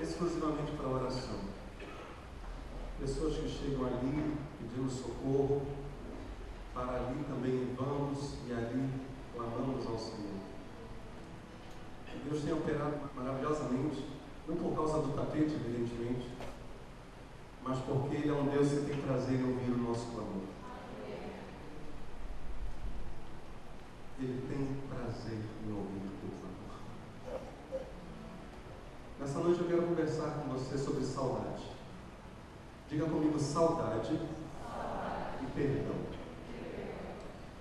exclusivamente para a oração. Pessoas que chegam ali pedindo socorro, para ali também vamos e ali clamamos ao Senhor. Deus tem operado maravilhosamente, não por causa do tapete, evidentemente, mas porque Ele é um Deus que tem prazer em ouvir o nosso clamor. Ele tem prazer em ouvir o teu clamor. Nessa noite eu quero conversar com você sobre saudade. Diga comigo: saudade e perdão.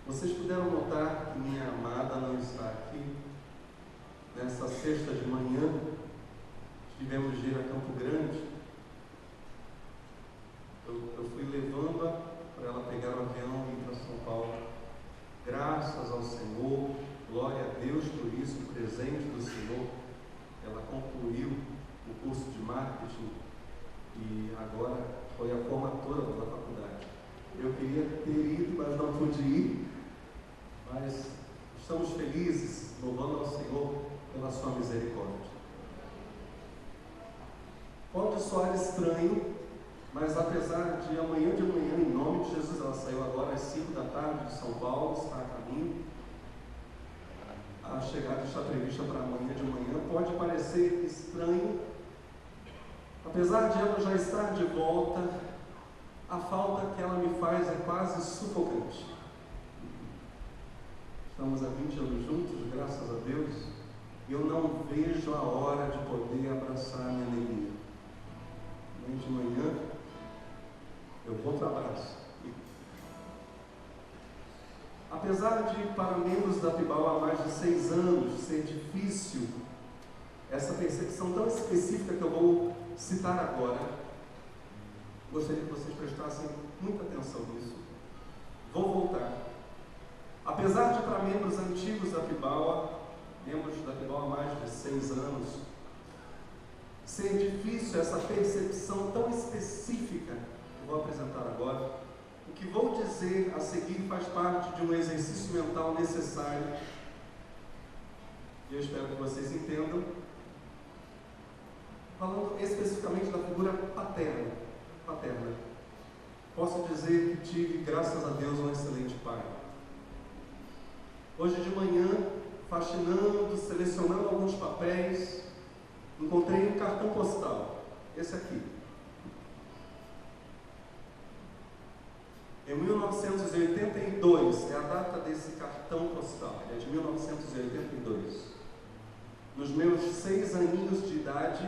Vocês puderam notar que minha amada não está aqui. Nessa sexta de manhã, tivemos de ir a Campo Grande. Eu fui levando-a para ela pegar o avião e ir para São Paulo. Graças ao Senhor, glória a Deus por isso, o presente do Senhor. Ela concluiu o curso de marketing e agora foi a formatura da faculdade. Eu queria ter ido, mas não pude ir. Mas estamos felizes, louvando ao Senhor pela sua misericórdia. Pode soar estranho, mas apesar de amanhã de manhã, em nome de Jesus, ela saiu agora às 5 da tarde de São Paulo, está a caminho. A chegada está prevista para amanhã de manhã. Pode parecer estranho, apesar de ela já estar de volta, a falta que ela me faz é quase sufocante. Estamos há 20 anos juntos, graças a Deus, e eu não vejo a hora de poder abraçar a minha neguinha. Amanhã de manhã eu vou para o abraço. Apesar de, para membros da PIBAL há mais de 6 anos, ser difícil essa percepção tão específica que eu vou citar agora, gostaria que vocês prestassem muita atenção nisso. Vou voltar. Apesar de, para membros antigos da PIBAL, membros da PIBAL há mais de 6 anos, ser difícil essa percepção tão específica que vou apresentar agora, o que vou dizer a seguir faz parte de um exercício mental necessário, e eu espero que vocês entendam, falando especificamente da figura paterna. Posso dizer que tive, graças a Deus, um excelente pai. Hoje de manhã, faxinando, selecionando alguns papéis, encontrei um cartão postal, esse aqui. Em 1982, é a data desse cartão postal, é de 1982. Nos meus 6 aninhos de idade,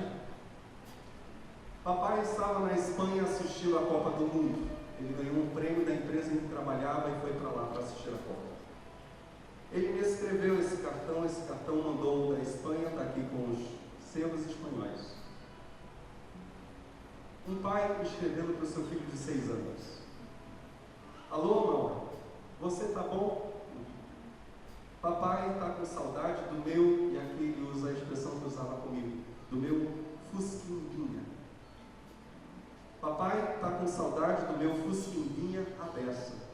papai estava na Espanha assistindo a Copa do Mundo. Ele ganhou um prêmio da empresa em que trabalhava e foi para lá para assistir a Copa. Ele me escreveu esse cartão mandou da Espanha, está aqui com os selos espanhóis. Um pai escrevendo para o seu filho de 6 anos. Alô, Maura, você tá bom? Papai está com saudade do meu, e aqui ele usa a expressão que usava comigo, do meu fusquinha. Papai está com saudade do meu fusquinha à beça.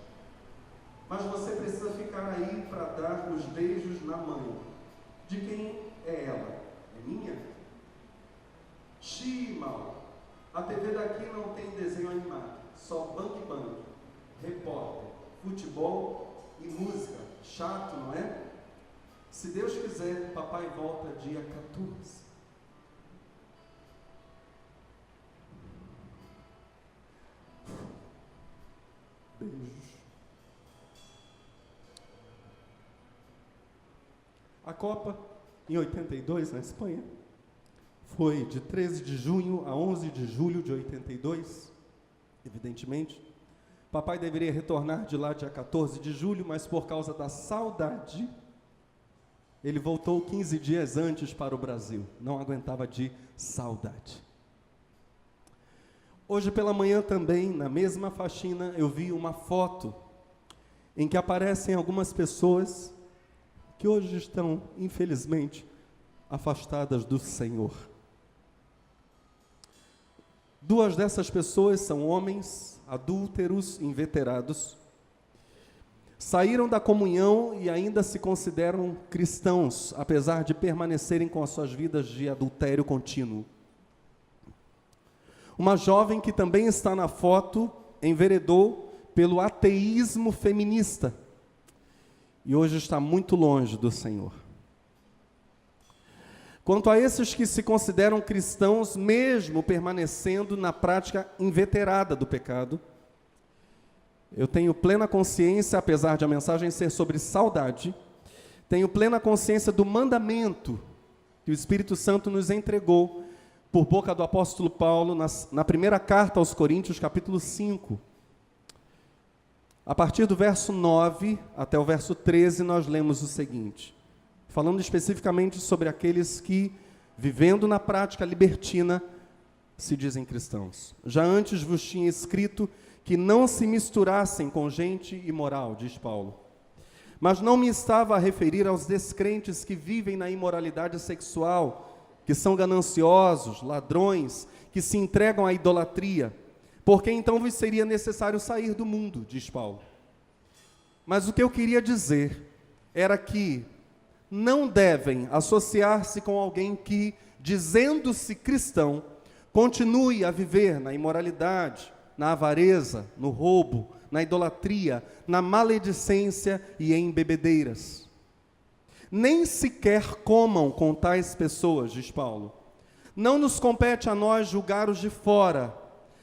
Mas você precisa ficar aí para dar os beijos na mãe. De quem é ela? É minha? Xiii, mal. A TV daqui não tem desenho animado, só bang, repórter, futebol e música. Chato, não é? Se Deus quiser, papai volta dia 14. Beijos. A Copa, em 82, na Espanha, foi de 13 de junho a 11 de julho de 82, evidentemente. Papai deveria retornar de lá dia 14 de julho, mas por causa da saudade, ele voltou 15 dias antes para o Brasil. Não aguentava de saudade. Hoje pela manhã também, na mesma faxina, eu vi uma foto em que aparecem algumas pessoas que hoje estão, infelizmente, afastadas do Senhor. 2 dessas pessoas são homens adúlteros, inveterados, saíram da comunhão e ainda se consideram cristãos, apesar de permanecerem com as suas vidas de adultério contínuo. uma jovem que também está na foto, enveredou pelo ateísmo feminista e hoje está muito longe do Senhor. Quanto a esses que se consideram cristãos, mesmo permanecendo na prática inveterada do pecado, eu tenho plena consciência, apesar de a mensagem ser sobre saudade, tenho plena consciência do mandamento que o Espírito Santo nos entregou por boca do apóstolo Paulo na primeira carta aos Coríntios, capítulo 5. A partir do verso 9 até o verso 13, nós lemos o seguinte, falando especificamente sobre aqueles que, vivendo na prática libertina, se dizem cristãos. Já antes vos tinha escrito que não se misturassem com gente imoral, diz Paulo. Mas não me estava a referir aos descrentes que vivem na imoralidade sexual, que são gananciosos, ladrões, que se entregam à idolatria, porque então vos seria necessário sair do mundo, diz Paulo. Mas o que eu queria dizer era que não devem associar-se com alguém que, dizendo-se cristão, continue a viver na imoralidade, na avareza, no roubo, na idolatria, na maledicência e em bebedeiras. Nem sequer comam com tais pessoas, diz Paulo. Não nos compete a nós julgar os de fora,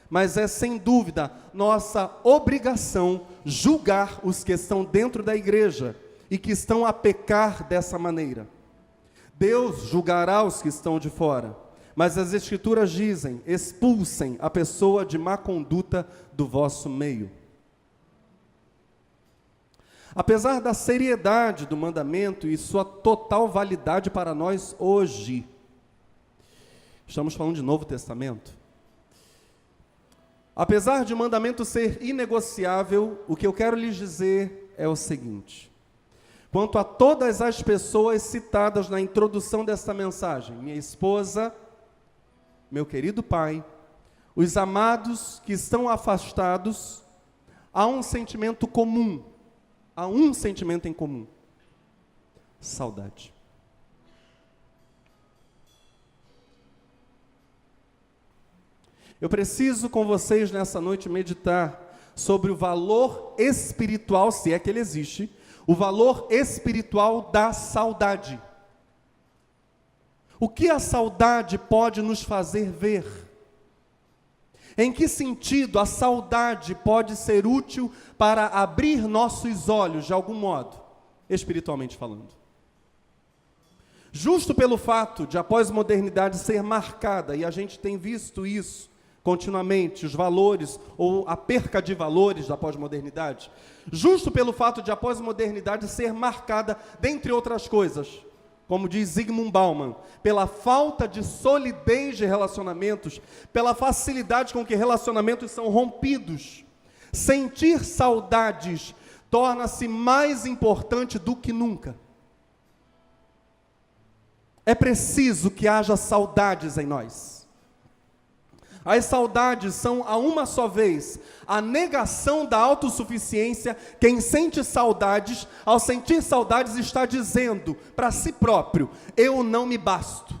mas é sem dúvida nossa obrigação julgar os que estão dentro da igreja e que estão a pecar dessa maneira. Deus julgará os que estão de fora, mas as Escrituras dizem, expulsem a pessoa de má conduta do vosso meio. Apesar da seriedade do mandamento e sua total validade para nós hoje, estamos falando de Novo Testamento, apesar de o mandamento ser inegociável, o que eu quero lhes dizer é o seguinte: quanto a todas as pessoas citadas na introdução desta mensagem, minha esposa, meu querido pai, os amados que estão afastados, há um sentimento comum, há um sentimento em comum: saudade. Eu preciso com vocês nessa noite meditar sobre o valor espiritual, se é que ele existe, o valor espiritual da saudade. O que a saudade pode nos fazer ver? Em que sentido a saudade pode ser útil para abrir nossos olhos, de algum modo, espiritualmente falando? Justo pelo fato de a pós-modernidade ser marcada, e a gente tem visto isso continuamente, os valores ou a perca de valores da pós-modernidade, justo pelo fato de a pós-modernidade ser marcada, dentre outras coisas, como diz Zygmunt Bauman, pela falta de solidez de relacionamentos, pela facilidade com que relacionamentos são rompidos, sentir saudades torna-se mais importante do que nunca. É preciso que haja saudades em nós. As saudades são, a uma só vez, a negação da autossuficiência. Quem sente saudades, ao sentir saudades, está dizendo para si próprio: eu não me basto.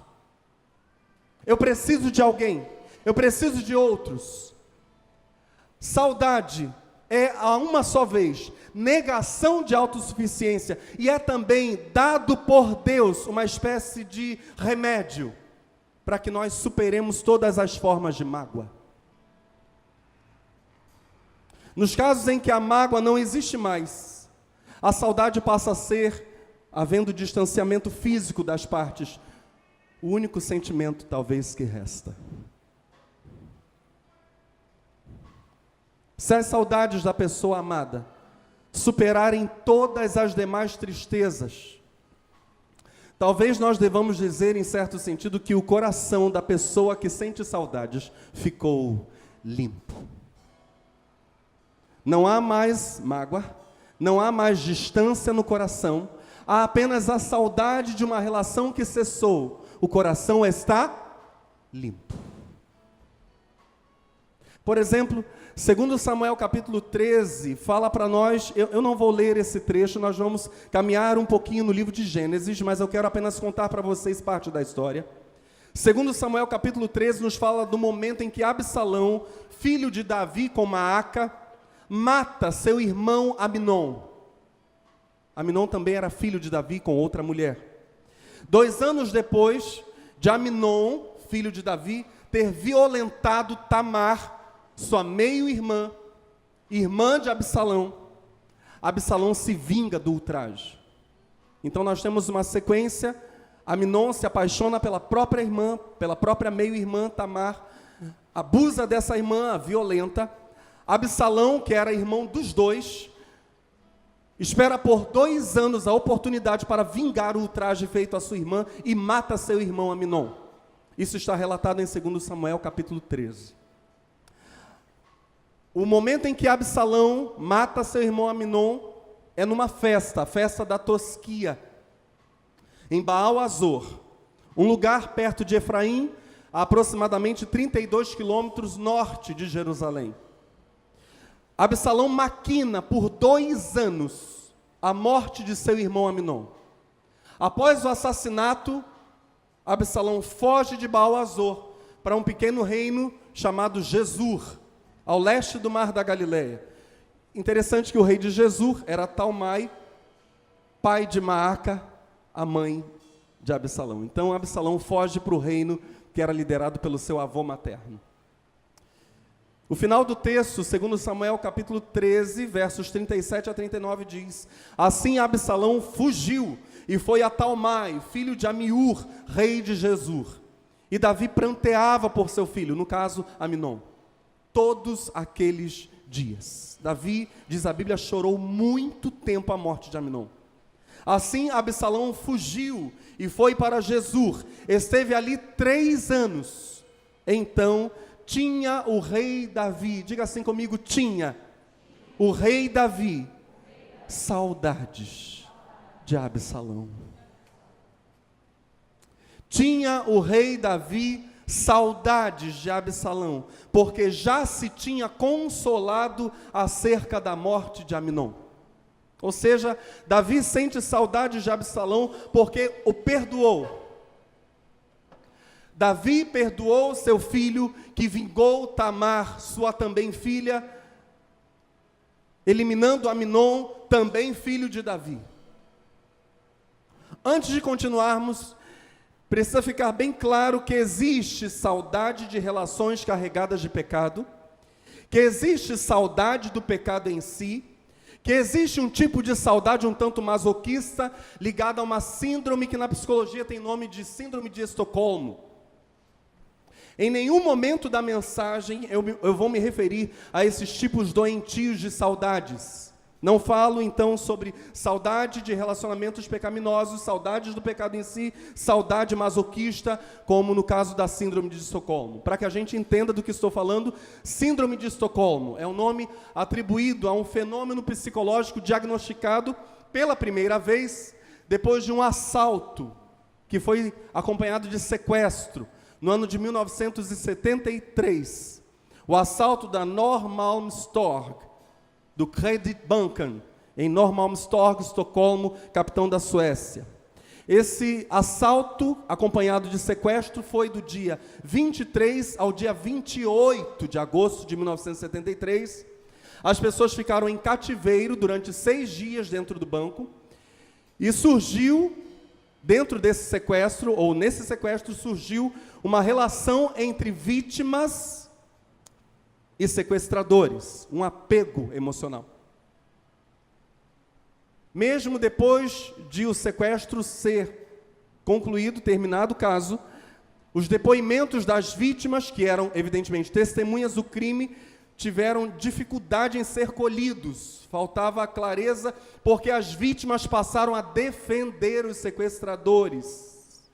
Eu preciso de alguém, eu preciso de outros. Saudade é, a uma só vez, negação de autossuficiência, e é também dado por Deus uma espécie de remédio para que nós superemos todas as formas de mágoa. Nos casos em que a mágoa não existe mais, a saudade passa a ser, havendo distanciamento físico das partes, o único sentimento talvez que resta. Se as saudades da pessoa amada superarem todas as demais tristezas, talvez nós devamos dizer, em certo sentido, que o coração da pessoa que sente saudades ficou limpo. Não há mais mágoa, não há mais distância no coração, há apenas a saudade de uma relação que cessou. O coração está limpo. Por exemplo, segundo Samuel capítulo 13, fala para nós, eu não vou ler esse trecho, nós vamos caminhar um pouquinho no livro de Gênesis, mas eu quero apenas contar para vocês parte da história. Segundo Samuel capítulo 13 nos fala do momento em que Absalão, filho de Davi com Maaca, mata seu irmão Aminon. Aminon também era filho de Davi com outra mulher. 2 anos depois de Aminon, filho de Davi, ter violentado Tamar, sua meio-irmã, irmã de Absalão, Absalão se vinga do ultraje. Então nós temos uma sequência. Aminon se apaixona pela própria irmã, pela própria meio-irmã Tamar, abusa dessa irmã, a violenta. Absalão, que era irmão dos dois, espera por 2 anos a oportunidade para vingar o ultraje feito à sua irmã e mata seu irmão Aminon. Isso está relatado em 2 Samuel capítulo 13. O momento em que Absalão mata seu irmão Aminon é numa festa, a festa da Tosquia, em Baal-Azor, um lugar perto de Efraim, a aproximadamente 32 quilômetros norte de Jerusalém. Absalão maquina por 2 anos a morte de seu irmão Aminon. Após o assassinato, Absalão foge de Baal-Azor para um pequeno reino chamado Gesur, ao leste do mar da Galileia. Interessante que o rei de Gesur era Talmai, pai de Maaca, a mãe de Absalão. Então Absalão foge para o reino que era liderado pelo seu avô materno. O final do texto, segundo Samuel capítulo 13, versos 37 a 39, diz: assim Absalão fugiu e foi a Talmai, filho de Amiur, rei de Gesur. E Davi pranteava por seu filho, no caso Aminon, todos aqueles dias. Davi, diz a Bíblia, chorou muito tempo a morte de Aminon. Assim Absalão fugiu e foi para Gesur, esteve ali 3 anos. Então tinha o rei Davi, diga assim comigo, tinha o rei Davi saudades de Absalão. Tinha o rei Davi saudades de Absalão, porque já se tinha consolado acerca da morte de Aminon. Ou seja, Davi sente saudade de Absalão porque o perdoou. Davi perdoou seu filho, que vingou Tamar, sua também filha, eliminando Aminon, também filho de Davi. Antes de continuarmos, precisa ficar bem claro que existe saudade de relações carregadas de pecado, que existe saudade do pecado em si, que existe um tipo de saudade um tanto masoquista, ligada a uma síndrome que na psicologia tem nome de síndrome de Estocolmo. Em nenhum momento da mensagem eu vou me referir a esses tipos doentios de saudades. Não falo então sobre saudade de relacionamentos pecaminosos, saudades do pecado em si, saudade masoquista, como no caso da síndrome de Estocolmo. Para que a gente entenda do que estou falando, síndrome de Estocolmo é um nome atribuído a um fenômeno psicológico diagnosticado pela primeira vez depois de um assalto que foi acompanhado de sequestro no ano de 1973. O assalto da Norrmalmstorg, do Kreditbanken, em Norrmalmstorg, Estocolmo, capitão da Suécia. Esse assalto, acompanhado de sequestro, foi do dia 23 ao dia 28 de agosto de 1973. As pessoas ficaram em cativeiro durante 6 dias dentro do banco, e surgiu, dentro desse sequestro, ou nesse sequestro, surgiu uma relação entre vítimas e sequestradores, um apego emocional. Mesmo depois de o sequestro ser concluído, terminado o caso, os depoimentos das vítimas, que eram evidentemente testemunhas do crime, tiveram dificuldade em ser colhidos, faltava a clareza, porque as vítimas passaram a defender os sequestradores.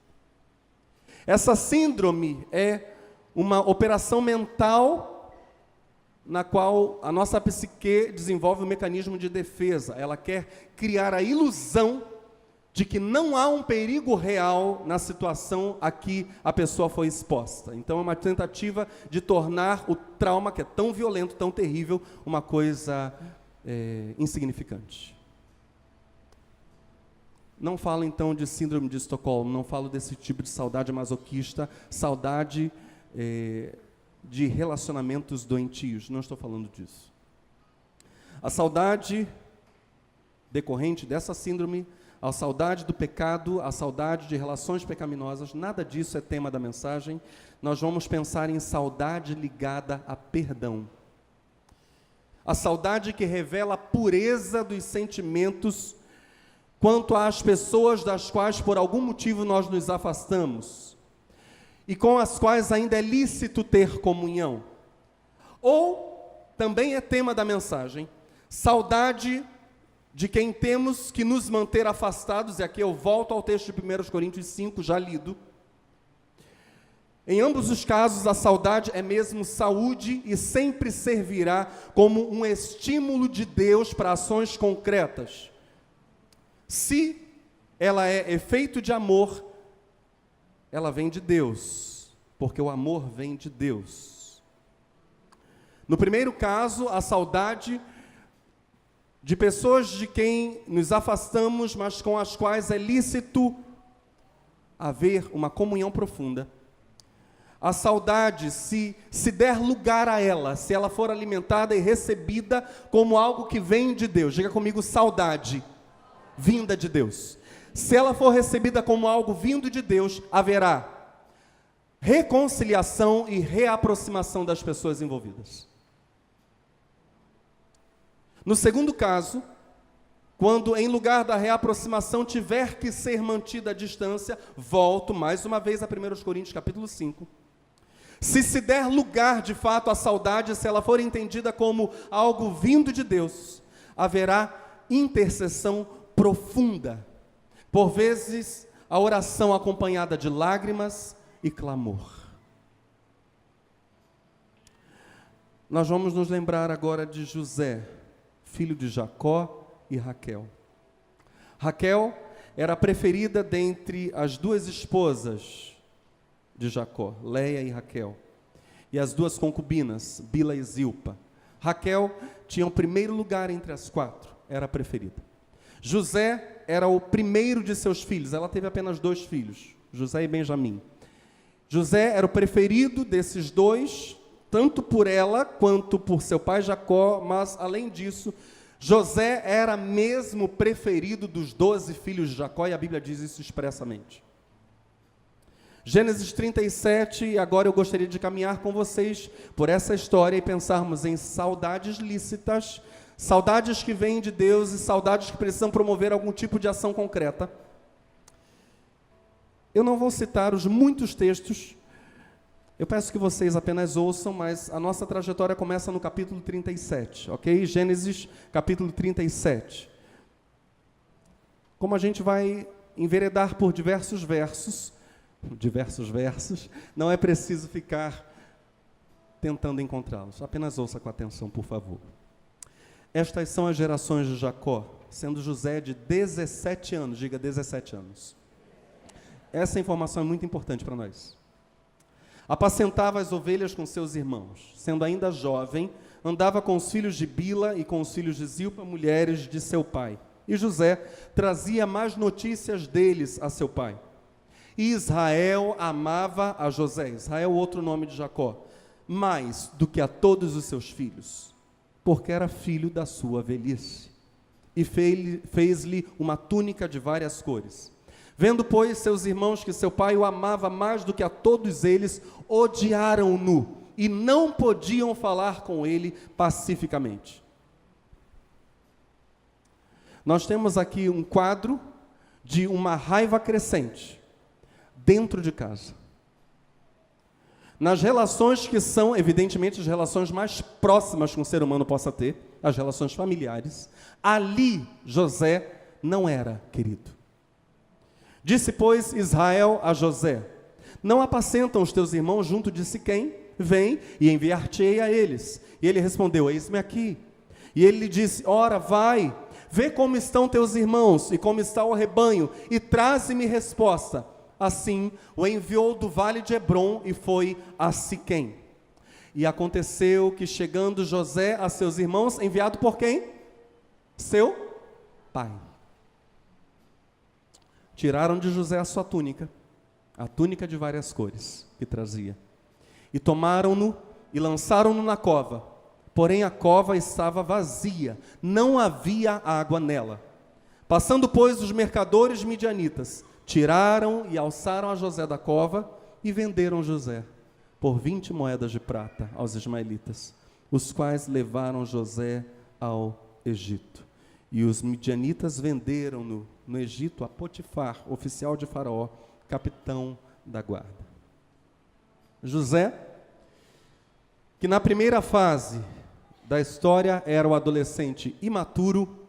Essa síndrome é uma operação mental na qual a nossa psique desenvolve um mecanismo de defesa. Ela quer criar a ilusão de que não há um perigo real na situação a que a pessoa foi exposta. Então é uma tentativa de tornar o trauma, que é tão violento, tão terrível, uma coisa insignificante. Não falo então de síndrome de Estocolmo, não falo desse tipo de saudade masoquista, saudade de relacionamentos doentios, não estou falando disso. A saudade decorrente dessa síndrome, a saudade do pecado, a saudade de relações pecaminosas, nada disso é tema da mensagem. Nós vamos pensar em saudade ligada a perdão. A saudade que revela a pureza dos sentimentos quanto às pessoas das quais por algum motivo nós nos afastamos e com as quais ainda é lícito ter comunhão. Ou, também é tema da mensagem, saudade de quem temos que nos manter afastados, e aqui eu volto ao texto de 1 Coríntios 5, já lido. Em ambos os casos, a saudade é mesmo saúde e sempre servirá como um estímulo de Deus para ações concretas. Se ela é efeito de amor, ela vem de Deus, porque o amor vem de Deus. No primeiro caso, a saudade de pessoas de quem nos afastamos, mas com as quais é lícito haver uma comunhão profunda. A saudade, se der lugar a ela, se ela for alimentada e recebida como algo que vem de Deus, diga comigo, saudade, vinda de Deus. Se ela for recebida como algo vindo de Deus, haverá reconciliação e reaproximação das pessoas envolvidas. No segundo caso, quando em lugar da reaproximação tiver que ser mantida a distância, volto mais uma vez a 1 Coríntios capítulo 5. Se der lugar de fato à saudade, se ela for entendida como algo vindo de Deus, haverá intercessão profunda. Por vezes, a oração acompanhada de lágrimas e clamor. Nós vamos nos lembrar agora de José, filho de Jacó e Raquel. Raquel era a preferida dentre as duas esposas de Jacó, Leia e Raquel, e as duas concubinas, Bila e Zilpa. Raquel tinha o primeiro lugar entre as quatro, era a preferida. José era o primeiro de seus filhos, ela teve apenas 2 filhos, José e Benjamim. José era o preferido desses dois, tanto por ela quanto por seu pai Jacó, mas além disso, José era mesmo preferido dos 12 filhos de Jacó, e a Bíblia diz isso expressamente. Gênesis 37, e agora eu gostaria de caminhar com vocês por essa história e pensarmos em saudades lícitas, saudades que vêm de Deus e saudades que precisam promover algum tipo de ação concreta. Eu não vou citar os muitos textos, eu peço que vocês apenas ouçam, mas a nossa trajetória começa no capítulo 37, ok? Gênesis capítulo 37. Como a gente vai enveredar por diversos versos, não é preciso ficar tentando encontrá-los, apenas ouça com atenção, por favor. Estas são as gerações de Jacó, sendo José de 17 anos, diga 17 anos. Essa informação é muito importante para nós. Apacentava as ovelhas com seus irmãos, sendo ainda jovem, andava com os filhos de Bila e com os filhos de Zilpa, mulheres de seu pai. E José trazia mais notícias deles a seu pai. E Israel amava a José, Israel, outro nome de Jacó, mais do que a todos os seus filhos, porque era filho da sua velhice. E fez-lhe uma túnica de várias cores. Vendo, pois, seus irmãos que seu pai o amava mais do que a todos eles, odiaram-no e não podiam falar com ele pacificamente. Nós temos aqui um quadro de uma raiva crescente dentro de casa. Nas relações que são, evidentemente, as relações mais próximas que um ser humano possa ter, as relações familiares, ali José não era querido. Disse, pois, Israel a José: não apacentam os teus irmãos junto de Siquém? Vem e enviar-te-ei a eles. E ele respondeu: eis-me aqui. E ele lhe disse: ora, vai, vê como estão teus irmãos e como está o rebanho, e traze-me resposta. Assim, o enviou do vale de Hebrom e foi a Siquém. E aconteceu que, chegando José a seus irmãos, enviado por quem? Seu pai. tiraram de José a sua túnica, a túnica de várias cores que trazia, e tomaram-no e lançaram-no na cova. Porém a cova estava vazia, não havia água nela. Passando, pois, os mercadores midianitas, tiraram e alçaram a José da cova e venderam José por 20 moedas de prata aos ismaelitas, os quais levaram José ao Egito. E os midianitas venderam-no no Egito a Potifar, oficial de Faraó, capitão da guarda. José, que na primeira fase da história era o adolescente imaturo,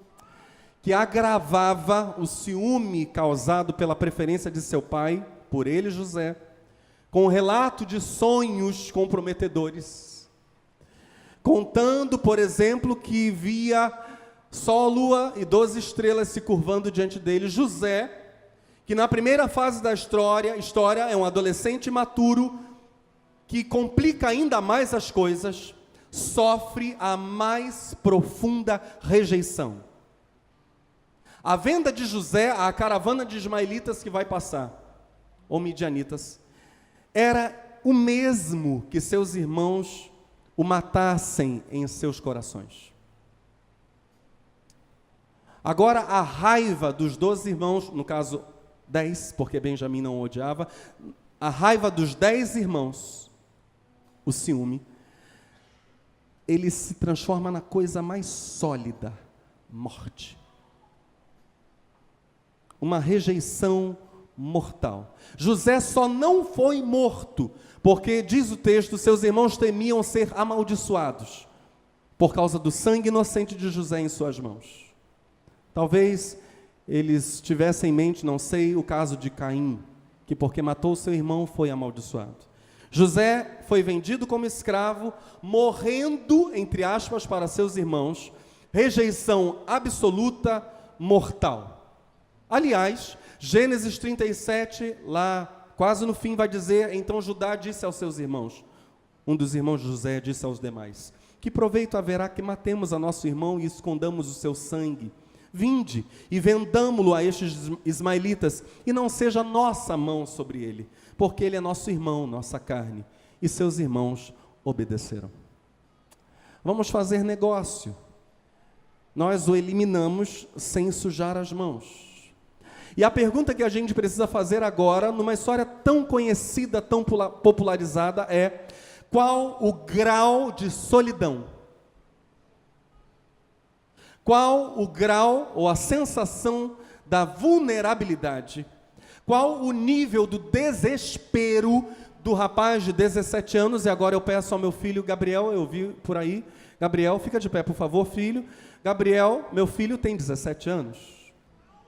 que agravava o ciúme causado pela preferência de seu pai por ele, José, com o relato de sonhos comprometedores, contando, por exemplo, que via sol, lua e 12 estrelas se curvando diante dele. José, que na primeira fase da história é um adolescente imaturo, que complica ainda mais as coisas, sofre a mais profunda rejeição. A venda de José à caravana de ismaelitas que vai passar, ou midianitas, era o mesmo que seus irmãos o matassem em seus corações. Agora a raiva dos 12 irmãos, no caso 10, porque Benjamim não o odiava, a raiva dos 10 irmãos, o ciúme, ele se transforma na coisa mais sólida, morte. Uma rejeição mortal. José só não foi morto, porque, diz o texto, seus irmãos temiam ser amaldiçoados, por causa do sangue inocente de José em suas mãos. Talvez eles tivessem em mente, não sei, o caso de Caim, que porque matou seu irmão foi amaldiçoado. José foi vendido como escravo, morrendo, entre aspas, para seus irmãos, rejeição absoluta, mortal. Aliás, Gênesis 37, lá quase no fim, vai dizer: então Judá disse aos seus irmãos, um dos irmãos de José disse aos demais: que proveito haverá que matemos a nosso irmão e escondamos o seu sangue? Vinde e vendamo-lo a estes ismaelitas, e não seja nossa mão sobre ele, porque ele é nosso irmão, nossa carne. E seus irmãos obedeceram. Vamos fazer negócio. Nós o eliminamos sem sujar as mãos. E a pergunta que a gente precisa fazer agora, numa história tão conhecida, tão popularizada, é: qual o grau de solidão? Qual o grau ou a sensação da vulnerabilidade? Qual o nível do desespero do rapaz de 17 anos? E agora eu peço ao meu filho Gabriel, eu vi por aí. Gabriel, fica de pé, por favor, filho. Gabriel, meu filho tem 17 anos.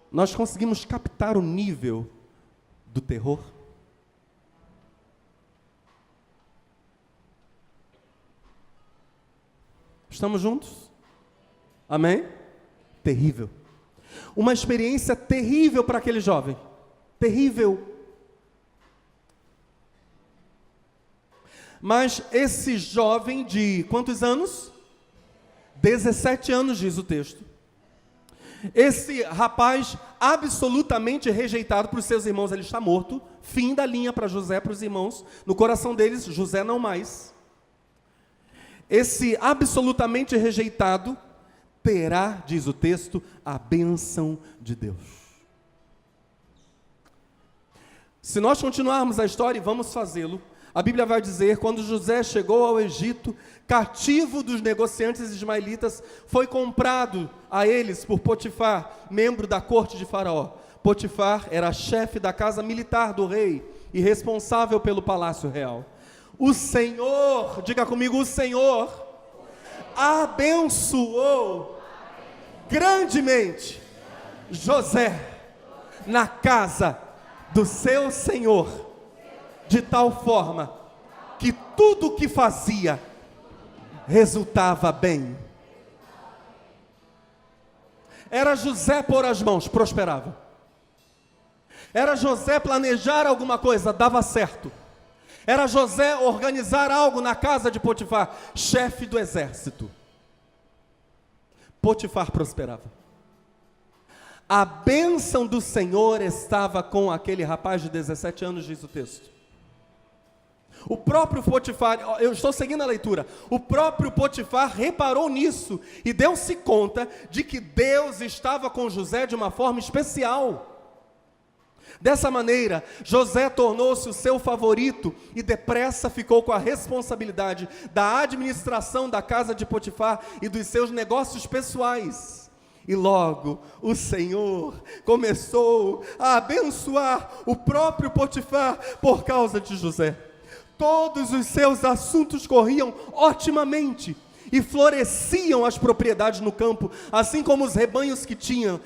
Nós conseguimos captar o nível do terror? Estamos juntos? Amém? Terrível. Uma experiência terrível para aquele jovem. Terrível. Mas esse jovem de quantos anos? 17 anos, diz o texto. Esse rapaz absolutamente rejeitado por seus irmãos, ele está morto. Fim da linha para José, para os irmãos. No coração deles, José não mais. Esse absolutamente rejeitado terá, diz o texto, a bênção de Deus. Se nós continuarmos a história, e vamos fazê-lo, a Bíblia vai dizer: quando José chegou ao Egito, cativo dos negociantes ismaelitas, foi comprado a eles por Potifar, membro da corte de Faraó. Potifar era chefe da casa militar do rei e responsável pelo palácio real. O Senhor, diga comigo, o Senhor abençoou grandemente José na casa do seu Senhor, de tal forma que tudo o que fazia resultava bem. Era José pôr as mãos, prosperava. Era José planejar alguma coisa, dava certo. Era José organizar algo na casa de Potifar, chefe do exército. Potifar prosperava. A bênção do Senhor estava com aquele rapaz de 17 anos, diz o texto. O próprio Potifar, eu estou seguindo a leitura, o próprio Potifar reparou nisso e deu-se conta de que Deus estava com José de uma forma especial. Dessa maneira, José tornou-se o seu favorito e depressa ficou com a responsabilidade da administração da casa de Potifar e dos seus negócios pessoais. E logo o Senhor começou a abençoar o próprio Potifar por causa de José. Todos os seus assuntos corriam otimamente e floresciam as propriedades no campo, assim como os rebanhos que tinha,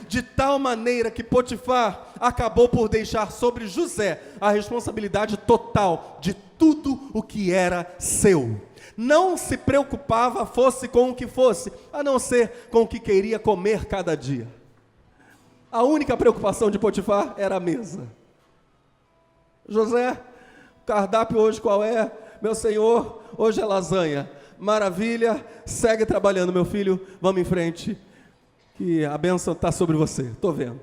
de tal maneira que Potifar acabou por deixar sobre José a responsabilidade total de tudo o que era seu. Não se preocupava, fosse com o que fosse, a não ser com o que queria comer cada dia. A única preocupação de Potifar era a mesa. José, cardápio hoje qual é? Meu senhor, hoje é lasanha. Maravilha, segue trabalhando, meu filho, vamos em frente, que a bênção está sobre você, estou vendo.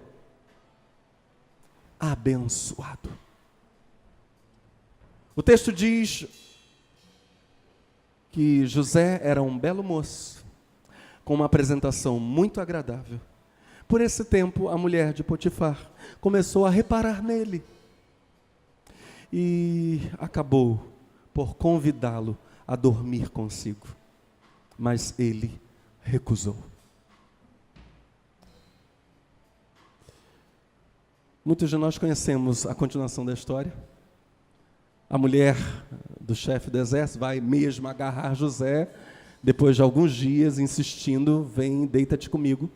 Abençoado. O texto diz que José era um belo moço, com uma apresentação muito agradável. Por esse tempo, a mulher de Potifar começou a reparar nele e acabou por convidá-lo a dormir consigo, mas ele recusou. Muitos de nós conhecemos a continuação da história. A mulher do chefe do exército vai mesmo agarrar José, depois de alguns dias insistindo, vem, deita-te comigo.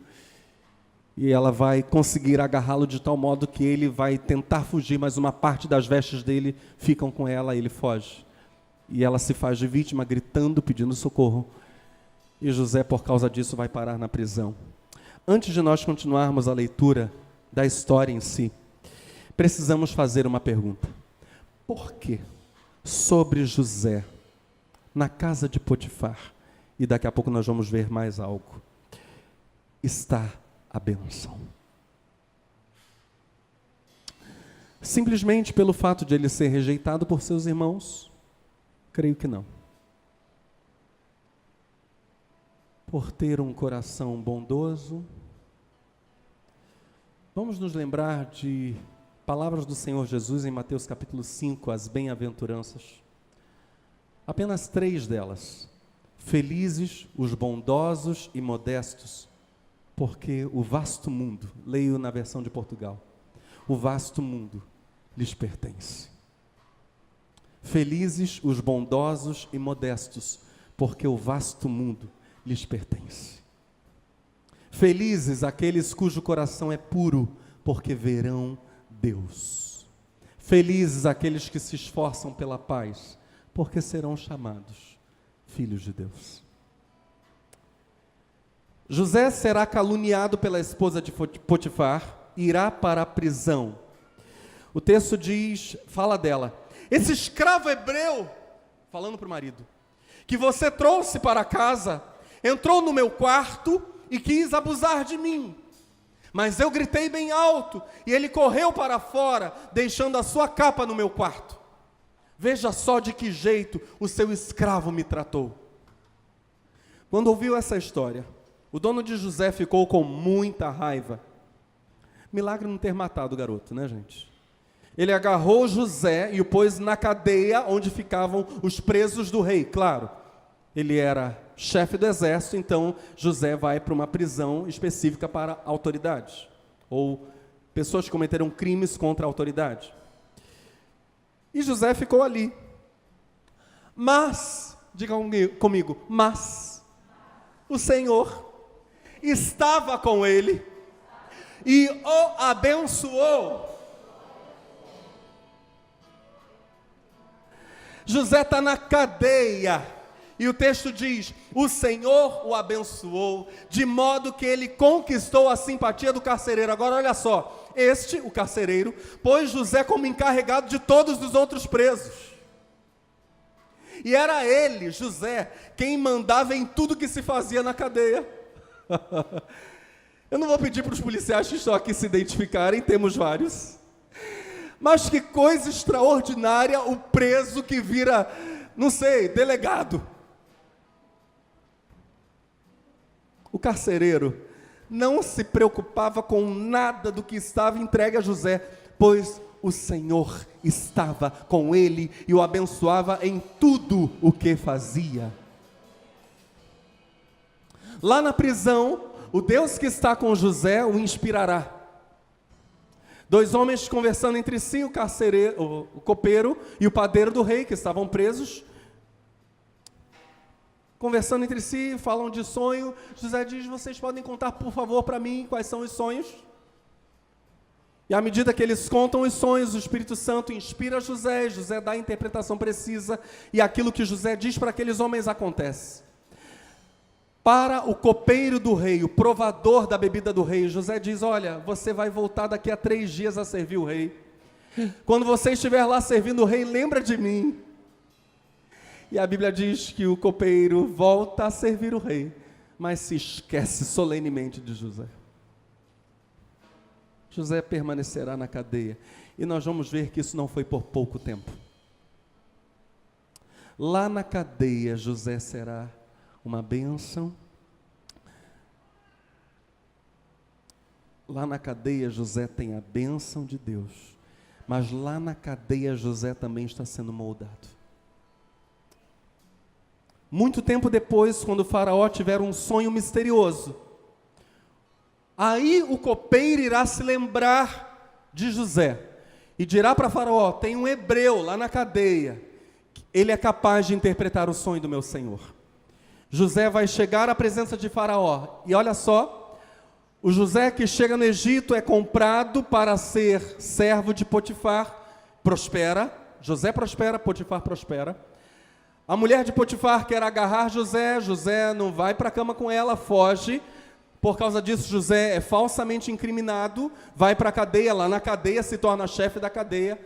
E ela vai conseguir agarrá-lo de tal modo que ele vai tentar fugir, mas uma parte das vestes dele ficam com ela, ele foge. E ela se faz de vítima, gritando, pedindo socorro. E José, por causa disso, vai parar na prisão. Antes de nós continuarmos a leitura da história em si, precisamos fazer uma pergunta. Por que sobre José, na casa de Potifar, e daqui a pouco nós vamos ver mais algo, está a bênção? Simplesmente pelo fato de ele ser rejeitado por seus irmãos? Creio que não. Por ter um coração bondoso? Vamos nos lembrar de palavras do Senhor Jesus em Mateus capítulo 5, as bem-aventuranças. Apenas 3 delas. Felizes os bondosos e modestos, porque o vasto mundo, leio na versão de Portugal, o vasto mundo lhes pertence. Felizes os bondosos e modestos, porque o vasto mundo lhes pertence. Felizes aqueles cujo coração é puro, porque verão Deus. Felizes aqueles que se esforçam pela paz, porque serão chamados filhos de Deus. José será caluniado pela esposa de Potifar, irá para a prisão. O texto diz, fala dela, esse escravo hebreu, falando para o marido, que você trouxe para casa, entrou no meu quarto e quis abusar de mim. Mas eu gritei bem alto e ele correu para fora, deixando a sua capa no meu quarto. Veja só de que jeito o seu escravo me tratou. Quando ouviu essa história, o dono de José ficou com muita raiva. Milagre não ter matado o garoto, né, gente? Ele agarrou José e o pôs na cadeia onde ficavam os presos do rei. Claro, ele era chefe do exército, então José vai para uma prisão específica para autoridades, ou pessoas que cometeram crimes contra a autoridade. E José ficou ali. Mas, diga comigo, mas o Senhor estava com ele e o abençoou. José está na cadeia, e o texto diz, o Senhor o abençoou, de modo que ele conquistou a simpatia do carcereiro. Agora olha só, o carcereiro, pôs José como encarregado de todos os outros presos. E era ele, José, quem mandava em tudo que se fazia na cadeia. Eu não vou pedir para os policiais que estão aqui se identificarem, temos vários. Mas que coisa extraordinária o preso que vira, não sei, delegado. O carcereiro não se preocupava com nada do que estava entregue a José, pois o Senhor estava com ele e o abençoava em tudo o que fazia. Lá na prisão, o Deus que está com José o inspirará. 2 homens conversando entre si, o carcereiro, o copeiro e o padeiro do rei, que estavam presos, conversando entre si, falam de sonho. José diz: vocês podem contar, por favor, para mim, quais são os sonhos? E à medida que eles contam os sonhos, o Espírito Santo inspira José, José dá a interpretação precisa, e aquilo que José diz para aqueles homens acontece. Para o copeiro do rei, o provador da bebida do rei, José diz: olha, você vai voltar daqui a 3 dias a servir o rei. Quando você estiver lá servindo o rei, lembra de mim. E a Bíblia diz que o copeiro volta a servir o rei, mas se esquece solenemente de José. José permanecerá na cadeia, e nós vamos ver que isso não foi por pouco tempo. Lá na cadeia, José será uma bênção. Lá na cadeia, José tem a bênção de Deus, mas lá na cadeia, José também está sendo moldado. Muito tempo depois, quando o faraó tiver um sonho misterioso, aí o copeiro irá se lembrar de José e dirá para faraó: tem um hebreu lá na cadeia, ele é capaz de interpretar o sonho do meu senhor. José vai chegar à presença de faraó, e olha só, o José que chega no Egito é comprado para ser servo de Potifar, prospera, José prospera, Potifar prospera. A mulher de Potifar quer agarrar José, José não vai para a cama com ela, foge. Por causa disso, José é falsamente incriminado, vai para a cadeia, lá na cadeia se torna chefe da cadeia.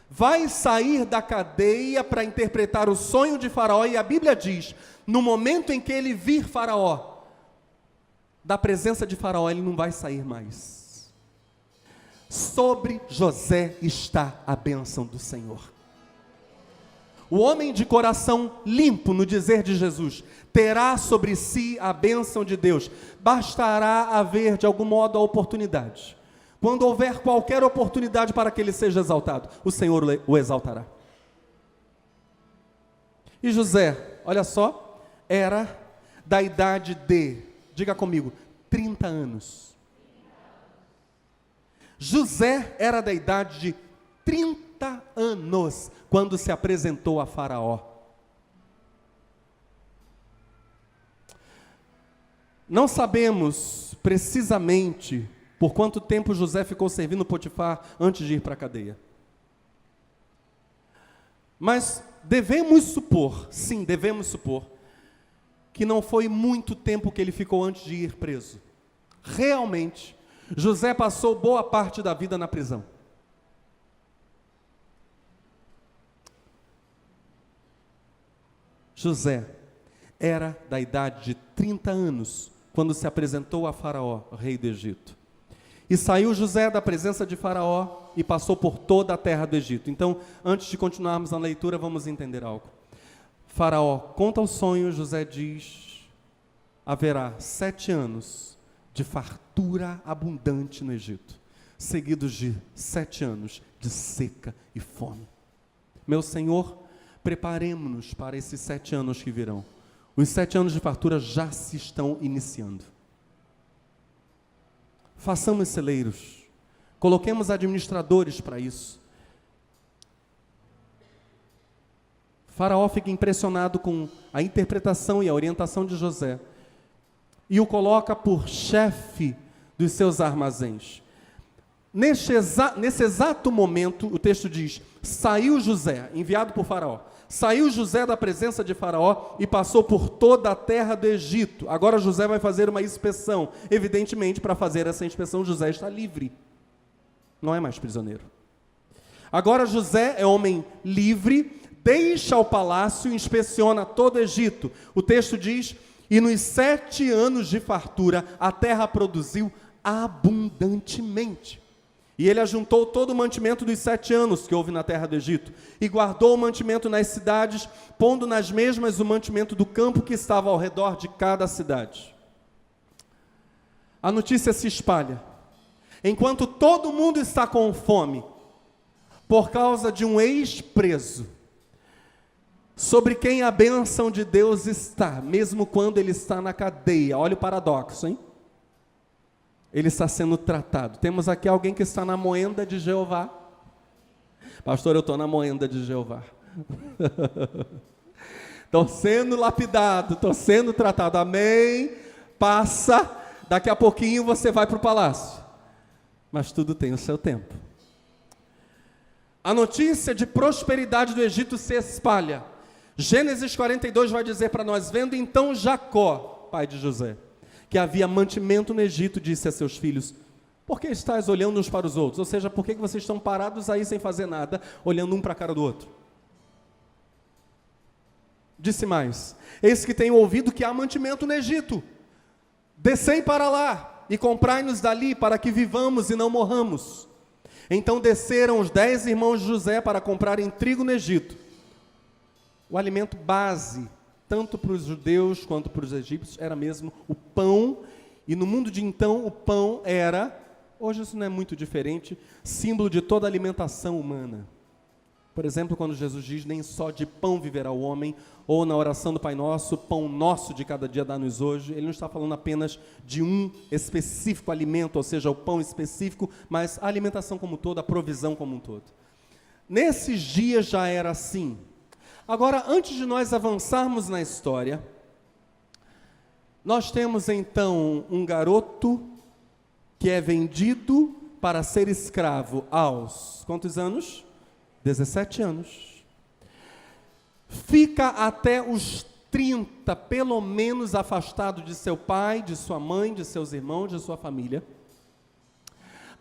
Vai sair da cadeia para interpretar o sonho de Faraó, e a Bíblia diz, no momento em que ele vir Faraó, da presença de Faraó, ele não vai sair mais. Sobre José está a bênção do Senhor. O homem de coração limpo, no dizer de Jesus, terá sobre si a bênção de Deus. Bastará haver, de algum modo, a oportunidade. Quando houver qualquer oportunidade para que ele seja exaltado, o Senhor o exaltará. E José, olha só, era da idade de, diga comigo, 30 anos. José era da idade de 30 anos, quando se apresentou a Faraó. Não sabemos precisamente por quanto tempo José ficou servindo Potifar antes de ir para a cadeia. Mas devemos supor, sim, devemos supor, que não foi muito tempo que ele ficou antes de ir preso. Realmente, José passou boa parte da vida na prisão. José era da idade de 30 anos, quando se apresentou a Faraó, rei do Egito. E saiu José da presença de Faraó e passou por toda a terra do Egito. Então, antes de continuarmos a leitura, vamos entender algo. Faraó conta o sonho, José diz: haverá 7 anos de fartura abundante no Egito, seguidos de 7 anos de seca e fome. Meu Senhor, preparemos-nos para esses 7 anos que virão. Os 7 anos de fartura já se estão iniciando. Façamos celeiros, coloquemos administradores para isso. Faraó fica impressionado com a interpretação e a orientação de José e o coloca por chefe dos seus armazéns. Nesse exato momento, o texto diz: saiu José, enviado por Faraó, saiu José da presença de Faraó e passou por toda a terra do Egito. Agora José vai fazer uma inspeção. Evidentemente, para fazer essa inspeção, José está livre, não é mais prisioneiro. Agora José é homem livre, deixa o palácio e inspeciona todo o Egito. O texto diz: e nos 7 anos de fartura, a terra produziu abundantemente. E ele ajuntou todo o mantimento dos 7 anos que houve na terra do Egito, e guardou o mantimento nas cidades, pondo nas mesmas o mantimento do campo que estava ao redor de cada cidade. A notícia se espalha. Enquanto todo mundo está com fome, por causa de um ex-preso, sobre quem a bênção de Deus está, mesmo quando ele está na cadeia. Olha o paradoxo, hein? Ele está sendo tratado. Temos aqui alguém que está na moenda de Jeová. Pastor, eu estou na moenda de Jeová. Estou sendo lapidado, estou sendo tratado. Amém? Passa, daqui a pouquinho você vai para o palácio. Mas tudo tem o seu tempo. A notícia de prosperidade do Egito se espalha. Gênesis 42 vai dizer para nós: vendo então Jacó, pai de José, que havia mantimento no Egito, disse a seus filhos: por que estáis olhando uns para os outros? Ou seja, por que vocês estão parados aí sem fazer nada, olhando um para a cara do outro? Disse mais: eis que tenho ouvido que há mantimento no Egito. Descei para lá e comprai-nos dali, para que vivamos e não morramos. Então desceram os 10 irmãos de José para comprarem trigo no Egito. O alimento base, tanto para os judeus quanto para os egípcios, era mesmo o pão. E no mundo de então, o pão era, hoje isso não é muito diferente, símbolo de toda a alimentação humana. Por exemplo, quando Jesus diz: nem só de pão viverá o homem, ou na oração do Pai Nosso: pão nosso de cada dia dá-nos hoje. Ele não está falando apenas de um específico alimento, ou seja, o pão específico, mas a alimentação como um todo, a provisão como um todo. Nesses dias já era assim. Agora, antes de nós avançarmos na história, nós temos então um garoto que é vendido para ser escravo aos quantos anos? 17 anos. Fica até os 30, pelo menos, afastado de seu pai, de sua mãe, de seus irmãos, de sua família.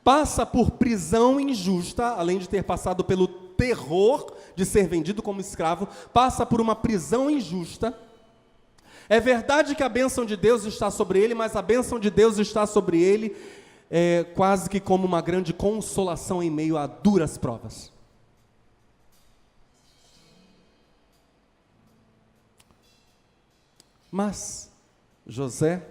Passa por prisão injusta, além de ter passado pelo terror de ser vendido como escravo, passa por uma prisão injusta. É verdade que a bênção de Deus está sobre ele, mas a bênção de Deus está sobre ele quase que como uma grande consolação em meio a duras provas. Mas José,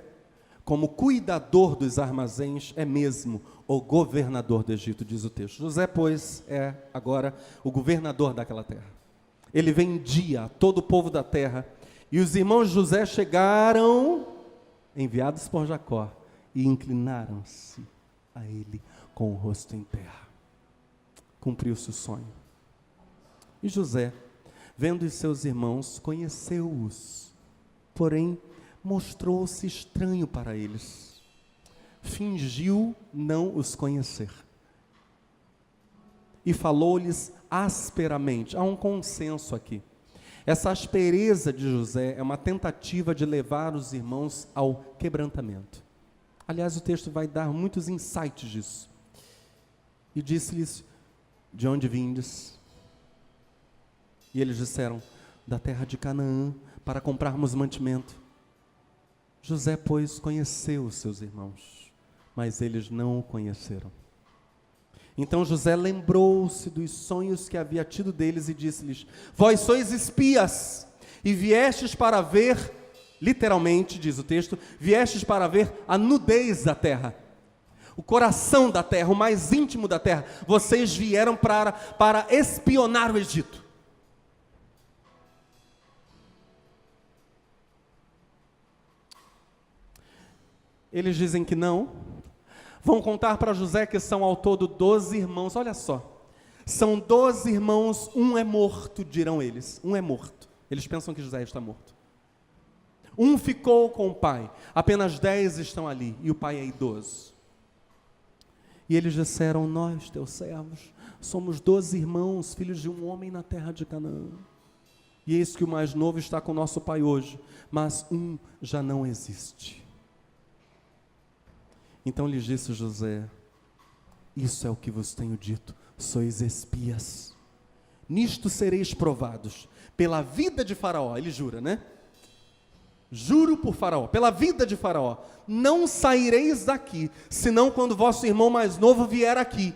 como cuidador dos armazéns, é mesmo o governador do Egito, diz o texto. José, pois, é agora o governador daquela terra. Ele vendia a todo o povo da terra, e os irmãos de José chegaram, enviados por Jacó, e inclinaram-se a ele com o rosto em terra. Cumpriu-se o sonho. E José, vendo os seus irmãos, conheceu-os, porém mostrou-se estranho para eles. Fingiu não os conhecer. E falou-lhes asperamente. Há um consenso aqui. Essa aspereza de José é uma tentativa de levar os irmãos ao quebrantamento. Aliás, o texto vai dar muitos insights disso. E disse-lhes: de onde vindes? E eles disseram: da terra de Canaã, para comprarmos mantimento. José, pois, conheceu os seus irmãos, mas eles não o conheceram. Então José lembrou-se dos sonhos que havia tido deles e disse-lhes: vós sois espias, e viestes para ver, literalmente, diz o texto, viestes para ver a nudez da terra, o coração da terra, o mais íntimo da terra. Vocês vieram para espionar o Egito. Eles dizem que não. Vão contar para José que são ao todo 12 irmãos. Olha só, são 12 irmãos, um é morto, dirão eles. Um é morto. Eles pensam que José está morto. Um ficou com o pai, apenas 10 estão ali, e o pai é idoso. E eles disseram: nós, teus servos, somos 12 irmãos, filhos de um homem na terra de Canaã. E eis que o mais novo está com nosso pai hoje, mas um já não existe. Então lhes disse José: isso é o que vos tenho dito, sois espias. Nisto sereis provados, pela vida de Faraó, ele jura, né? juro por Faraó, pela vida de Faraó, não saireis daqui, senão quando vosso irmão mais novo vier aqui.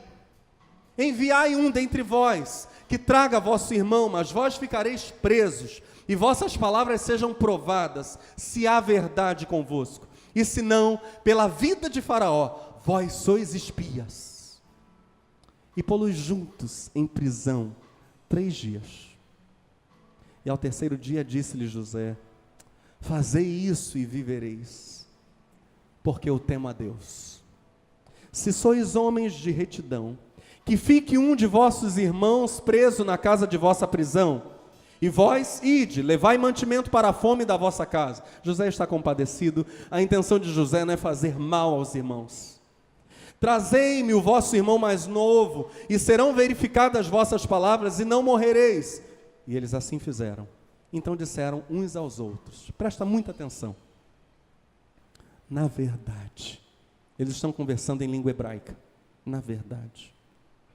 Enviai um dentre vós, que traga vosso irmão, mas vós ficareis presos, e vossas palavras sejam provadas, se há verdade convosco. E se não, pela vida de Faraó, vós sois espias. E pô-los juntos em prisão 3 dias. E ao 3º dia disse-lhe José: fazei isso e vivereis, porque eu temo a Deus. Se sois homens de retidão, que fique um de vossos irmãos preso na casa de vossa prisão, e vós, ide, levai mantimento para a fome da vossa casa. José está compadecido. A intenção de José não é fazer mal aos irmãos. Trazei-me o vosso irmão mais novo, e serão verificadas vossas palavras, e não morrereis. E eles assim fizeram. Então disseram uns aos outros, presta muita atenção. Na verdade, eles estão conversando em língua hebraica. Na verdade,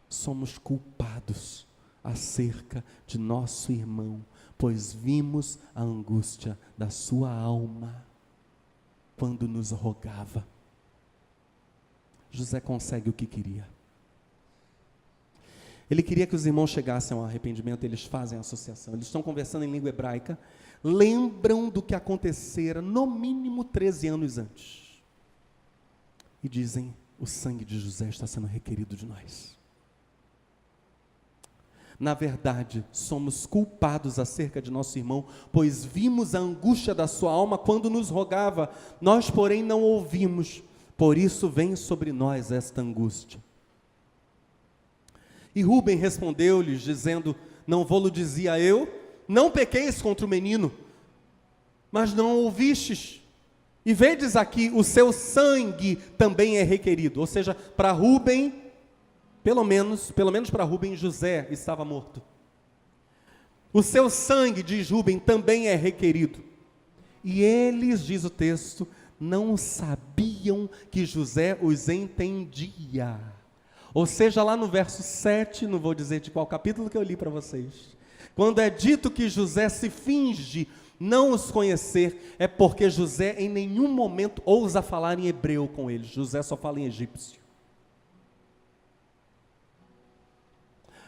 somos culpados acerca de nosso irmão, pois vimos a angústia da sua alma quando nos rogava. José consegue o que queria. Ele queria que os irmãos chegassem ao arrependimento. Eles fazem a associação, eles estão conversando em língua hebraica, lembram do que acontecera no mínimo 13 anos antes, e dizem: o sangue de José está sendo requerido de nós. Na verdade, somos culpados acerca de nosso irmão, pois vimos a angústia da sua alma quando nos rogava, nós porém não ouvimos, por isso vem sobre nós esta angústia. E Rúben respondeu-lhes, dizendo: não vou-lo dizia eu, não pequeis contra o menino, mas não ouvistes, e vedes aqui, o seu sangue também é requerido. Ou seja, para Rúben, pelo menos para Rúben, José estava morto. O seu sangue, diz Rúben, também é requerido. E eles, diz o texto, não sabiam que José os entendia. Ou seja, lá no verso 7, não vou dizer de qual capítulo que eu li para vocês, quando é dito que José se finge não os conhecer, é porque José em nenhum momento ousa falar em hebreu com eles. José só fala em egípcio,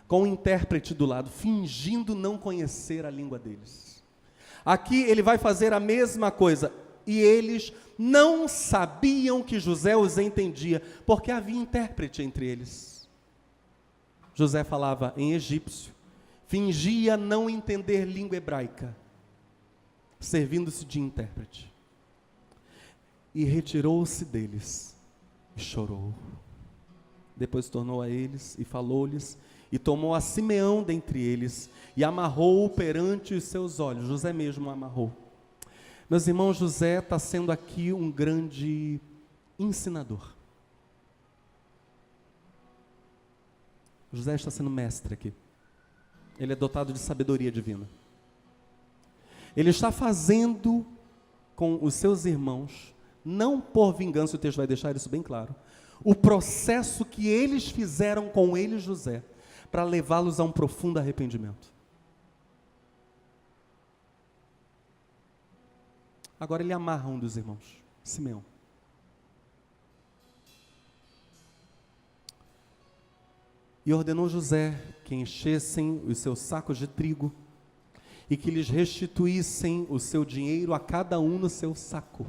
com o intérprete do lado, fingindo não conhecer a língua deles. Aqui ele vai fazer a mesma coisa, e eles não sabiam que José os entendia, porque havia intérprete entre eles. José falava em egípcio, fingia não entender língua hebraica, servindo-se de intérprete. E retirou-se deles, e chorou. Depois tornou a eles, e falou-lhes, e tomou a Simeão dentre eles, e amarrou-o perante os seus olhos. José mesmo amarrou. Meus irmãos, José está sendo aqui um grande ensinador. José está sendo mestre aqui. Ele é dotado de sabedoria divina. Ele está fazendo com os seus irmãos, não por vingança, o texto vai deixar isso bem claro, o processo que eles fizeram com ele, José, para levá-los a um profundo arrependimento. Agora ele amarra um dos irmãos, Simeão. E ordenou José que enchessem os seus sacos de trigo e que lhes restituíssem o seu dinheiro a cada um no seu saco.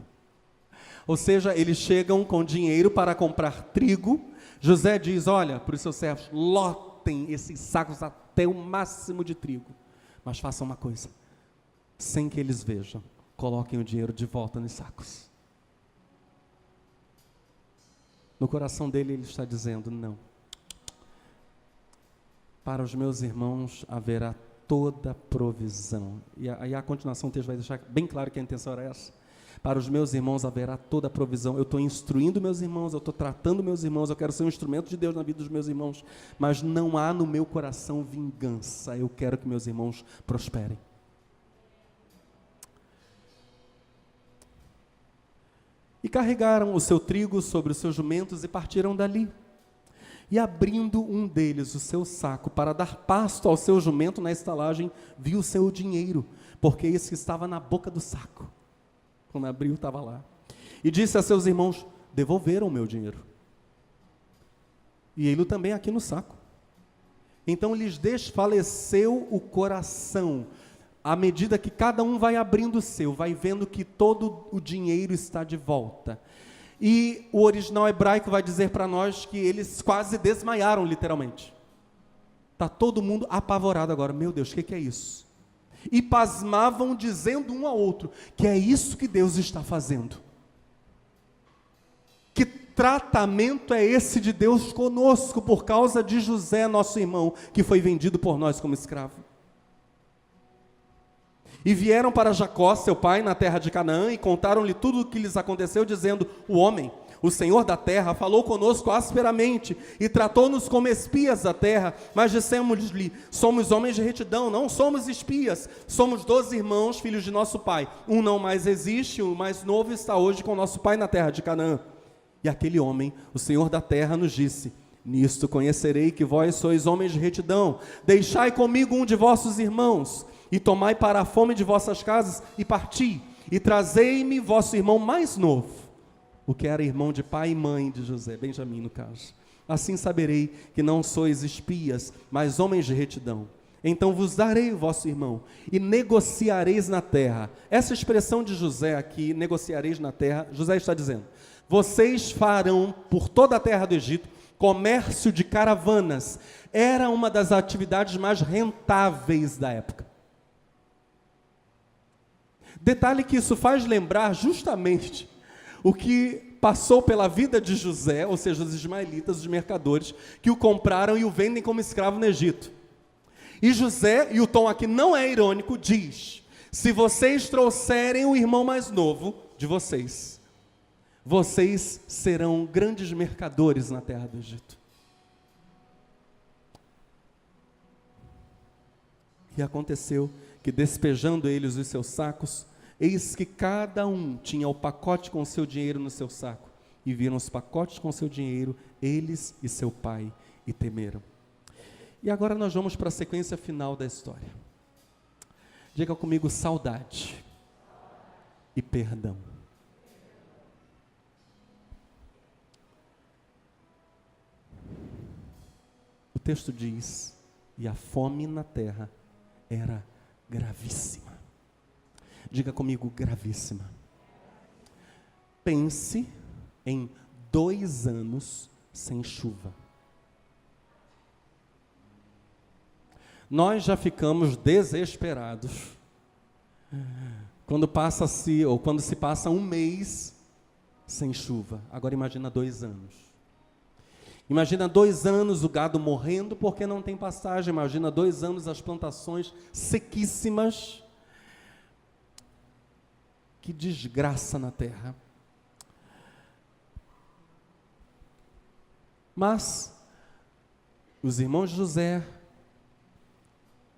Ou seja, eles chegam com dinheiro para comprar trigo. José diz: olha, para os seus servos, lotem esses sacos até o máximo de trigo, mas façam uma coisa, sem que eles vejam, coloquem o dinheiro de volta nos sacos. No coração dele ele está dizendo: não, para os meus irmãos haverá toda provisão. E aí a continuação do texto vai deixar bem claro que a intenção era essa. Para os meus irmãos haverá toda provisão. Eu estou instruindo meus irmãos, eu estou tratando meus irmãos, eu quero ser um instrumento de Deus na vida dos meus irmãos, mas não há no meu coração vingança. Eu quero que meus irmãos prosperem. E carregaram o seu trigo sobre os seus jumentos e partiram dali. E abrindo um deles o seu saco para dar pasto ao seu jumento na estalagem, viu o seu dinheiro, porque esse estava na boca do saco. Quando abriu, estava lá. E disse a seus irmãos: devolveram o meu dinheiro. E ele também aqui no saco. Então lhes desfaleceu o coração, à medida que cada um vai abrindo o seu, vai vendo que todo o dinheiro está de volta. E o original hebraico vai dizer para nós que eles quase desmaiaram, literalmente. Está todo mundo apavorado agora. Meu Deus, o que é isso? E pasmavam, dizendo um ao outro, que é isso que Deus está fazendo. Que tratamento é esse de Deus conosco, por causa de José, nosso irmão, que foi vendido por nós como escravo? E vieram para Jacó, seu pai, na terra de Canaã, e contaram-lhe tudo o que lhes aconteceu, dizendo: o homem, o Senhor da terra, falou conosco asperamente, e tratou-nos como espias da terra, mas dissemos-lhe: somos homens de retidão, não somos espias, somos 12 irmãos, filhos de nosso pai. Um não mais existe, o mais novo está hoje com nosso pai na terra de Canaã. E aquele homem, o Senhor da terra, nos disse: nisto conhecerei que vós sois homens de retidão. Deixai comigo um de vossos irmãos, e tomai para a fome de vossas casas, e parti, e trazei-me vosso irmão mais novo, o que era irmão de pai e mãe de José, Benjamim no caso. Assim saberei que não sois espias, mas homens de retidão. Então vos darei o vosso irmão, e negociareis na terra. Essa expressão de José aqui, negociareis na terra, José está dizendo: vocês farão por toda a terra do Egito comércio de caravanas. Era uma das atividades mais rentáveis da época. Detalhe que isso faz lembrar justamente o que passou pela vida de José, ou seja, os ismaelitas, os mercadores, que o compraram e o vendem como escravo no Egito. E José, e o tom aqui não é irônico, diz: se vocês trouxerem o irmão mais novo de vocês, vocês serão grandes mercadores na terra do Egito. E aconteceu que, despejando eles os seus sacos, eis que cada um tinha o pacote com o seu dinheiro no seu saco. E viram os pacotes com o seu dinheiro, eles e seu pai, e temeram. E agora nós vamos para a sequência final da história. Diga comigo: saudade e perdão. O texto diz: e a fome na terra era gravíssima. Diga comigo: gravíssima. Pense em 2 anos sem chuva. Nós já ficamos desesperados quando quando se passa 1 mês sem chuva. Agora imagina 2 anos. Imagina 2 anos o gado morrendo porque não tem pastagem. Imagina 2 anos as plantações sequíssimas. Que desgraça na terra. Mas os irmãos de José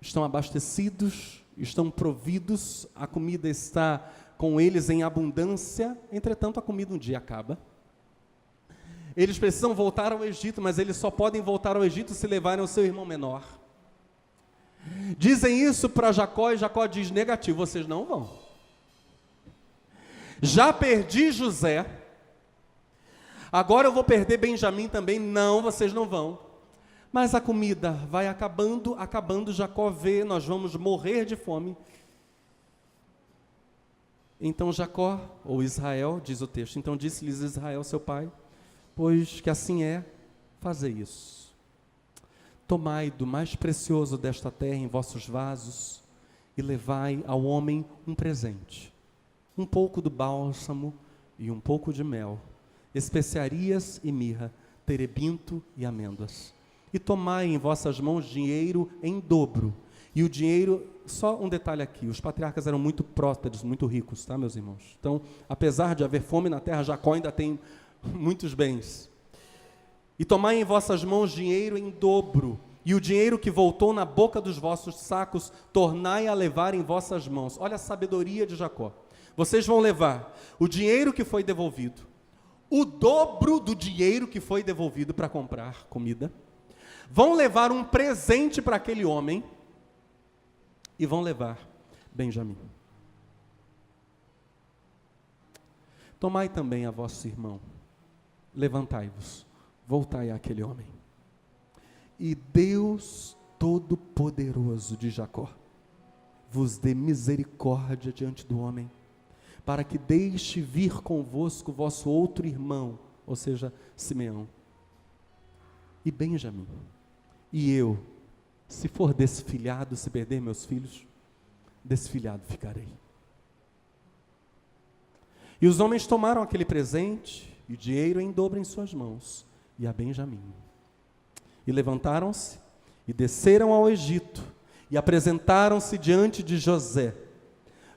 estão abastecidos, estão providos, a comida está com eles em abundância. Entretanto, a comida um dia acaba. Eles precisam voltar ao Egito, mas eles só podem voltar ao Egito se levarem o seu irmão menor. Dizem isso para Jacó, e Jacó diz: negativo, vocês não vão. Já perdi José, agora eu vou perder Benjamim também. Não, vocês não vão. Mas a comida vai acabando, Jacó vê: nós vamos morrer de fome. Então Jacó, ou Israel, diz o texto, então disse-lhes Israel, seu pai: pois que assim é, fazei isso. Tomai do mais precioso desta terra em vossos vasos, e levai ao homem um presente: um pouco do bálsamo e um pouco de mel, especiarias e mirra, terebinto e amêndoas. E tomai em vossas mãos dinheiro em dobro. E o dinheiro, só um detalhe aqui, os patriarcas eram muito prósperos, muito ricos, tá, meus irmãos? Então, apesar de haver fome na terra, Jacó ainda tem muitos bens. E tomai em vossas mãos dinheiro em dobro, e o dinheiro que voltou na boca dos vossos sacos, tornai a levar em vossas mãos. Olha a sabedoria de Jacó. Vocês vão levar o dinheiro que foi devolvido, o dobro do dinheiro que foi devolvido para comprar comida, vão levar um presente para aquele homem, e vão levar Benjamim. tomai também a vosso irmão, levantai-vos, voltai àquele homem. E Deus Todo-Poderoso de Jacó vos dê misericórdia diante do homem, para que deixe vir convosco vosso outro irmão, ou seja, Simeão, e Benjamim, e eu, se for desfilhado, se perder meus filhos, desfilhado ficarei. E os homens tomaram aquele presente, e o dinheiro em dobro em suas mãos, e a Benjamim. E levantaram-se, e desceram ao Egito, e apresentaram-se diante de José.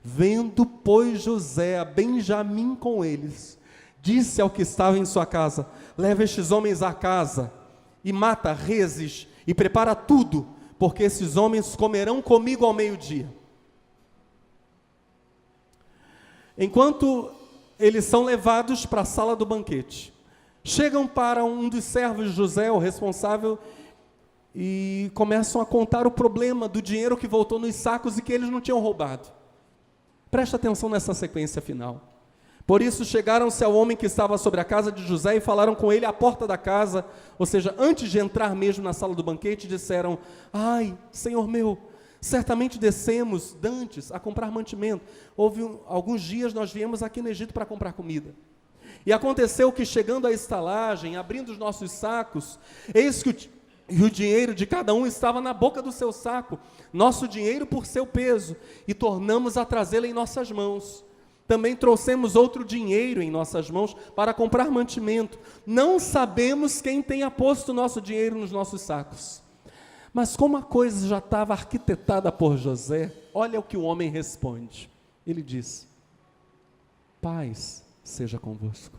Vendo, pois, José a Benjamim com eles, disse ao que estava em sua casa: leva estes homens à casa, e mata reses, e prepara tudo, porque esses homens comerão comigo ao meio-dia. Enquanto eles são levados para a sala do banquete, chegam para um dos servos de José, o responsável, e começam a contar o problema do dinheiro que voltou nos sacos e que eles não tinham roubado. Presta atenção nessa sequência final. Por isso chegaram-se ao homem que estava sobre a casa de José e falaram com ele à porta da casa, ou seja, antes de entrar mesmo na sala do banquete, disseram: ai, senhor meu, certamente descemos dantes a comprar mantimento. Alguns dias nós viemos aqui no Egito para comprar comida. E aconteceu que, chegando à estalagem, abrindo os nossos sacos, eis que o dinheiro de cada um estava na boca do seu saco, nosso dinheiro por seu peso, e tornamos a trazê-lo em nossas mãos. Também trouxemos outro dinheiro em nossas mãos para comprar mantimento. Não sabemos quem tenha posto o nosso dinheiro nos nossos sacos. Mas como a coisa já estava arquitetada por José, olha o que o homem responde. Ele diz: paz seja convosco.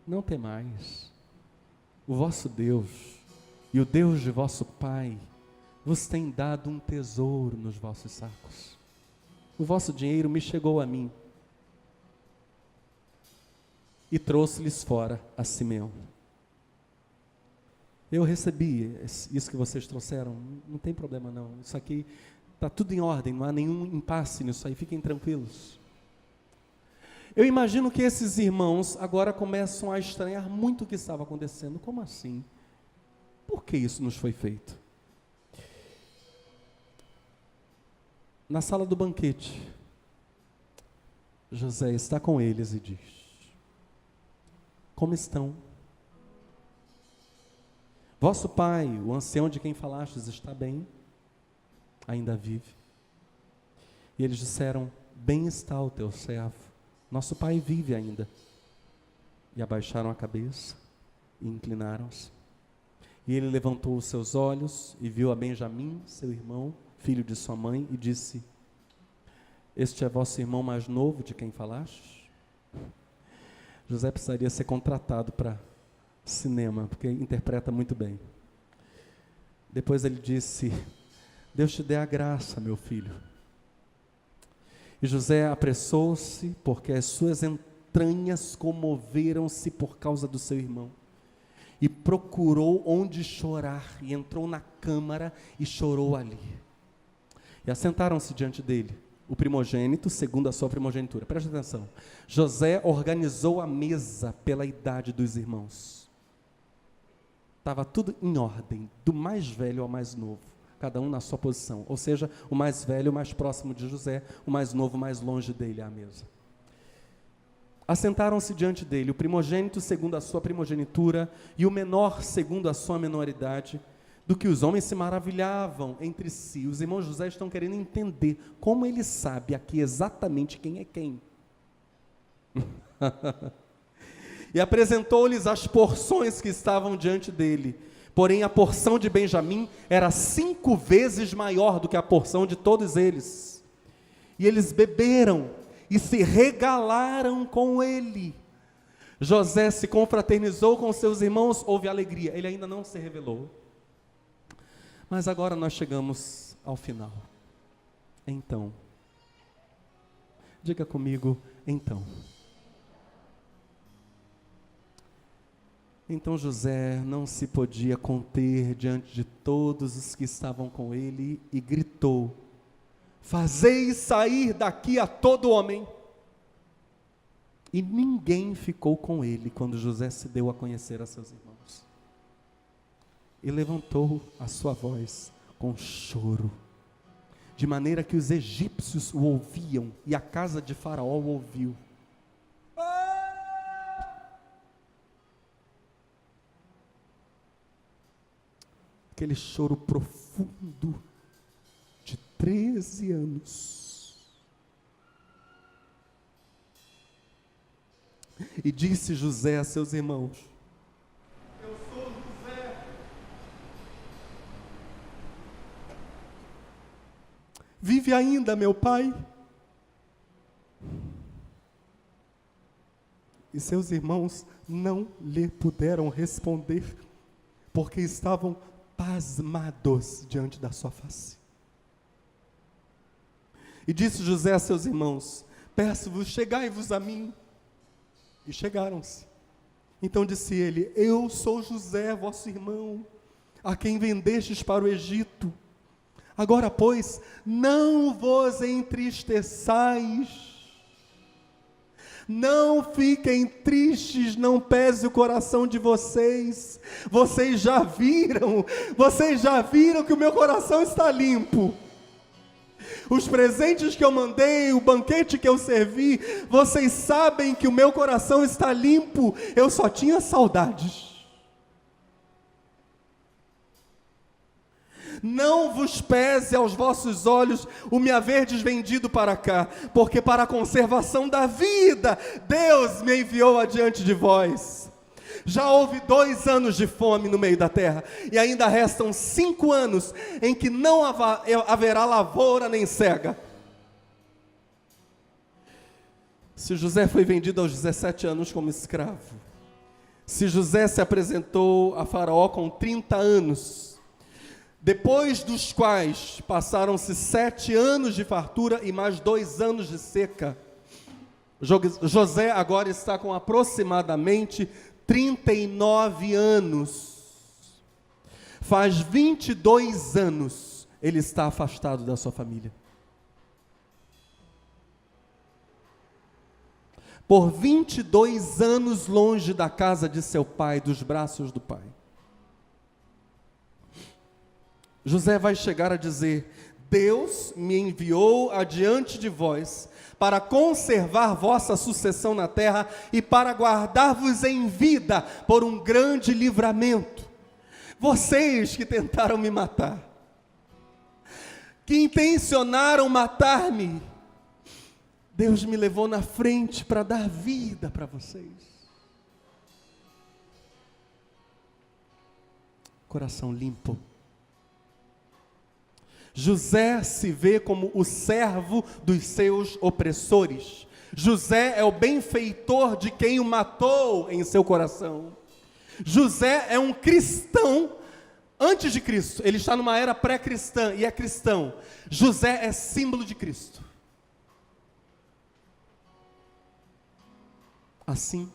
Não temais. O vosso Deus e o Deus de vosso pai vos tem dado um tesouro nos vossos sacos. O vosso dinheiro me chegou a mim, e trouxe-lhes fora a Simeão. Eu recebi isso que vocês trouxeram, não tem problema não, isso aqui está tudo em ordem, não há nenhum impasse nisso aí, fiquem tranquilos. Eu imagino que esses irmãos agora começam a estranhar muito o que estava acontecendo. Como assim? Por que isso nos foi feito? Na sala do banquete, José está com eles e diz: como estão? Vosso pai, o ancião de quem falastes, está bem? Ainda vive? E eles disseram: bem está o teu servo, nosso pai vive ainda. E abaixaram a cabeça e inclinaram-se. E ele levantou os seus olhos e viu a Benjamim, seu irmão, filho de sua mãe, e disse: este é vosso irmão mais novo de quem falaste? José precisaria ser contratado para cinema, porque interpreta muito bem. Depois ele disse: Deus te dê a graça, meu filho. E José apressou-se, porque as suas entranhas comoveram-se por causa do seu irmão, e procurou onde chorar, e entrou na câmara e chorou ali. E assentaram-se diante dele o primogênito, segundo a sua primogenitura. Presta atenção. José organizou a mesa pela idade dos irmãos. Estava tudo em ordem, do mais velho ao mais novo, cada um na sua posição. Ou seja, o mais velho mais próximo de José, o mais novo mais longe dele à mesa. Assentaram-se diante dele o primogênito segundo a sua primogenitura e o menor segundo a sua menoridade, do que os homens se maravilhavam entre si. Os irmãos José estão querendo entender como ele sabe aqui exatamente quem é quem. E apresentou-lhes as porções que estavam diante dele. Porém, a porção de Benjamim era 5 vezes maior do que a porção de todos eles. E eles beberam e se regalaram com ele. José se confraternizou com seus irmãos, houve alegria. Ele ainda não se revelou. Mas agora nós chegamos ao final. Então, diga comigo, então. Então José não se podia conter diante de todos os que estavam com ele e gritou: fazei sair daqui a todo homem. E ninguém ficou com ele quando José se deu a conhecer a seus irmãos. E levantou a sua voz com choro, de maneira que os egípcios o ouviam e a casa de Faraó o ouviu. Aquele choro profundo de 13 anos. E disse José a seus irmãos: eu sou José. Vive ainda meu pai? E seus irmãos não lhe puderam responder, porque estavam pasmados diante da sua face. E disse José a seus irmãos: peço-vos, chegai-vos a mim. E chegaram-se. Então disse ele: eu sou José, vosso irmão, a quem vendestes para o Egito. Agora, pois, não vos entristeçais, não fiquem tristes, não pese o coração de vocês. Vocês já viram que o meu coração está limpo. Os presentes que eu mandei, o banquete que eu servi, vocês sabem que o meu coração está limpo, eu só tinha saudades. Não vos pese aos vossos olhos o me haverdes vendido para cá, porque para a conservação da vida, Deus me enviou adiante de vós. Já houve 2 anos de fome no meio da terra, e ainda restam 5 anos em que não haverá lavoura nem cega. Se José foi vendido aos 17 anos como escravo, se José se apresentou a Faraó com 30 anos, depois dos quais passaram-se 7 anos de fartura e mais 2 anos de seca, José agora está com aproximadamente 39 anos. Faz 22 anos ele está afastado da sua família. Por 22 anos longe da casa de seu pai, dos braços do pai. José vai chegar a dizer: Deus me enviou adiante de vós para conservar vossa sucessão na terra e para guardar-vos em vida por um grande livramento. Vocês que tentaram me matar, que intencionaram matar-me, Deus me levou na frente para dar vida para vocês. Coração limpo. José se vê como o servo dos seus opressores. José é o benfeitor de quem o matou em seu coração. José é um cristão antes de Cristo. Ele está numa era pré-cristã e é cristão. José é símbolo de Cristo. Assim,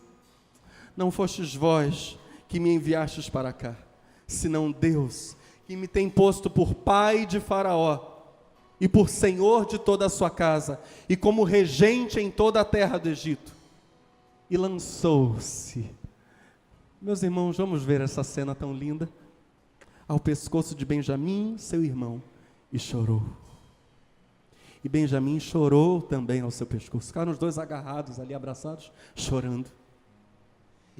não fostes vós que me enviastes para cá, senão Deus, que me tem posto por pai de Faraó, e por senhor de toda a sua casa, e como regente em toda a terra do Egito. E lançou-se. Meus irmãos, vamos ver essa cena tão linda. Ao pescoço de Benjamim, seu irmão, e chorou. E Benjamim chorou também ao seu pescoço. Ficaram os dois agarrados ali, abraçados, chorando.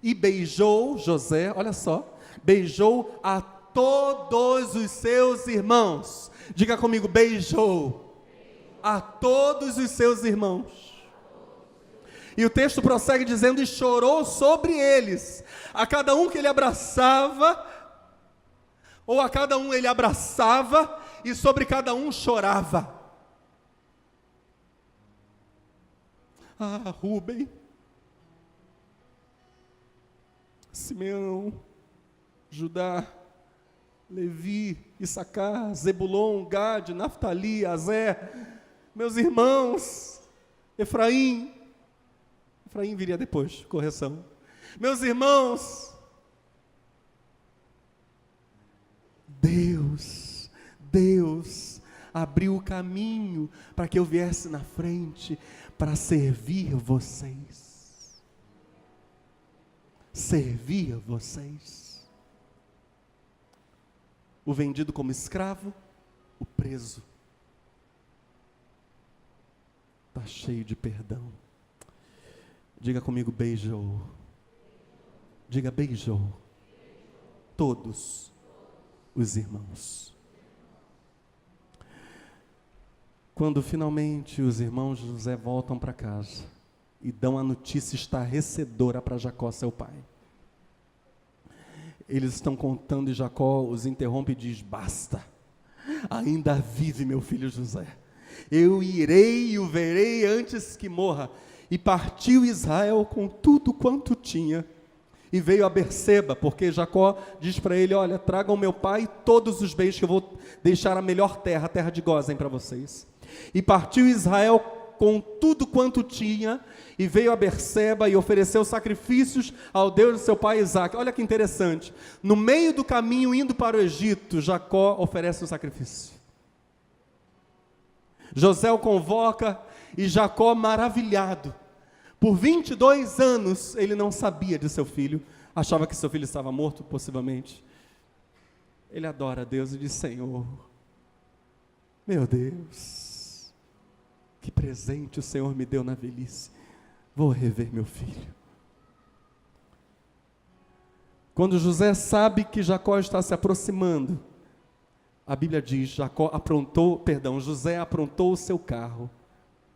E beijou José, olha só, beijou a todos os seus irmãos. Diga comigo: beijou a todos os seus irmãos. E o texto prossegue dizendo: e chorou sobre eles, a cada um que ele abraçava, ou a cada um ele abraçava, e sobre cada um chorava. Ah, Rúben, Simeão, Judá, Levi, Issacar, Zebulon, Gade, Naftali, Azer, meus irmãos, Efraim viria depois, correção. Meus irmãos, Deus abriu o caminho para que eu viesse na frente, para servir vocês. servia vocês. O vendido como escravo, o preso. Está cheio de perdão. Diga comigo, beijou. Diga, beijou todos os irmãos. Quando finalmente os irmãos de José voltam para casa e dão a notícia estarrecedora para Jacó, seu pai. Eles estão contando e Jacó os interrompe e diz: basta, ainda vive meu filho José. Eu irei e o verei antes que morra. E partiu Israel com tudo quanto tinha. E veio a Berseba, porque Jacó diz para ele: olha, tragam meu pai todos os bens que eu vou deixar a melhor terra, a terra de Gósen para vocês. E partiu Israel com tudo quanto tinha, e veio a Berseba e ofereceu sacrifícios ao Deus de seu pai Isaque. Olha que interessante, no meio do caminho indo para o Egito, Jacó oferece o sacrifício. José o convoca e Jacó, maravilhado, por 22 anos ele não sabia de seu filho, achava que seu filho estava morto, possivelmente. Ele adora a Deus e diz: Senhor, meu Deus, que presente o Senhor me deu na velhice, vou rever meu filho. Quando José sabe que Jacó está se aproximando, a Bíblia diz, José aprontou o seu carro.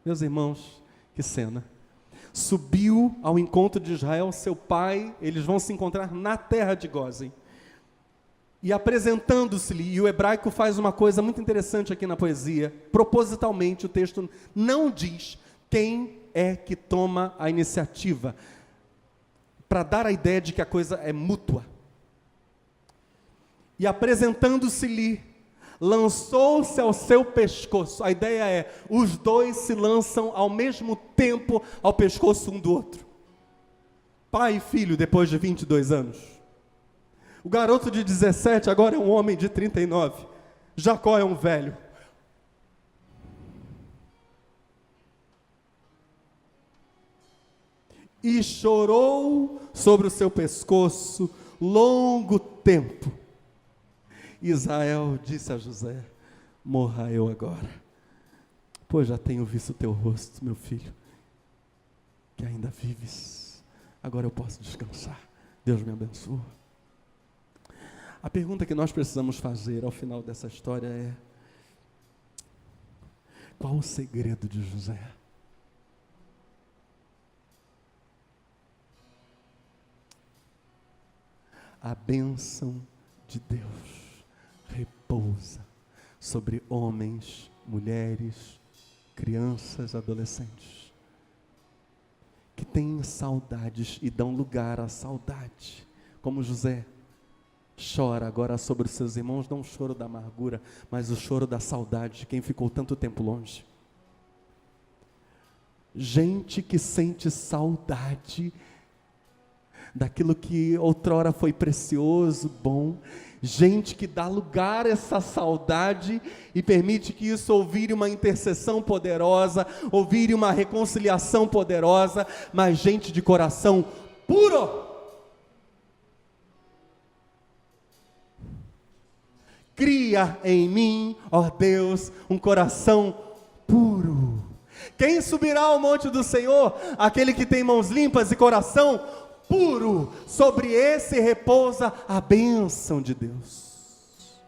Meus irmãos, que cena. Subiu ao encontro de Israel, seu pai, eles vão se encontrar na terra de Gósen. E apresentando-se-lhe, e o hebraico faz uma coisa muito interessante aqui na poesia, propositalmente o texto não diz quem é que toma a iniciativa, para dar a ideia de que a coisa é mútua. E apresentando-se-lhe, lançou-se ao seu pescoço. A ideia é, os dois se lançam ao mesmo tempo ao pescoço um do outro. Pai e filho, depois de 22 anos. O garoto de 17 agora é um homem de 39. Jacó é um velho. E chorou sobre o seu pescoço longo tempo. Israel disse a José: morra eu agora, pois já tenho visto o teu rosto, meu filho, que ainda vives. Agora eu posso descansar. Deus me abençoe. A pergunta que nós precisamos fazer ao final dessa história é: qual o segredo de José? A bênção de Deus repousa sobre homens, mulheres, crianças, adolescentes, que têm saudades e dão lugar à saudade, como José chora agora sobre os seus irmãos, não o choro da amargura, mas o choro da saudade de quem ficou tanto tempo longe. Gente que sente saudade daquilo que outrora foi precioso, bom. Gente que dá lugar a essa saudade e permite que isso ouvire uma intercessão poderosa, ouvire uma reconciliação poderosa, mas gente de coração puro. Cria em mim, ó Deus, um coração puro. Quem subirá ao monte do Senhor? Aquele que tem mãos limpas e coração puro. Sobre esse repousa a bênção de Deus.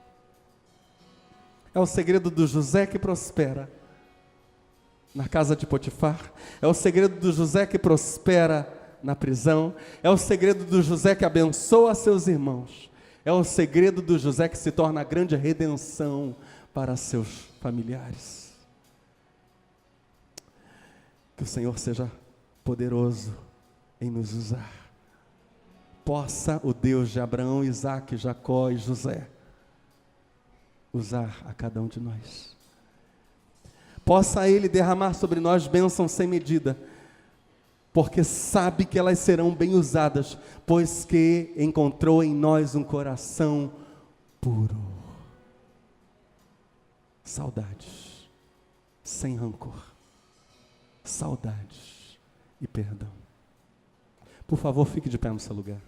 É o segredo do José que prospera na casa de Potifar. É o segredo do José que prospera na prisão. É o segredo do José que abençoa seus irmãos. É o segredo do José que se torna a grande redenção para seus familiares. Que o Senhor seja poderoso em nos usar. Possa o Deus de Abraão, Isaque, Jacó e José usar a cada um de nós. Possa Ele derramar sobre nós bênçãos sem medida, porque sabe que elas serão bem usadas, pois que encontrou em nós um coração puro. Saudades, sem rancor, saudades e perdão. Por favor, fique de pé no seu lugar.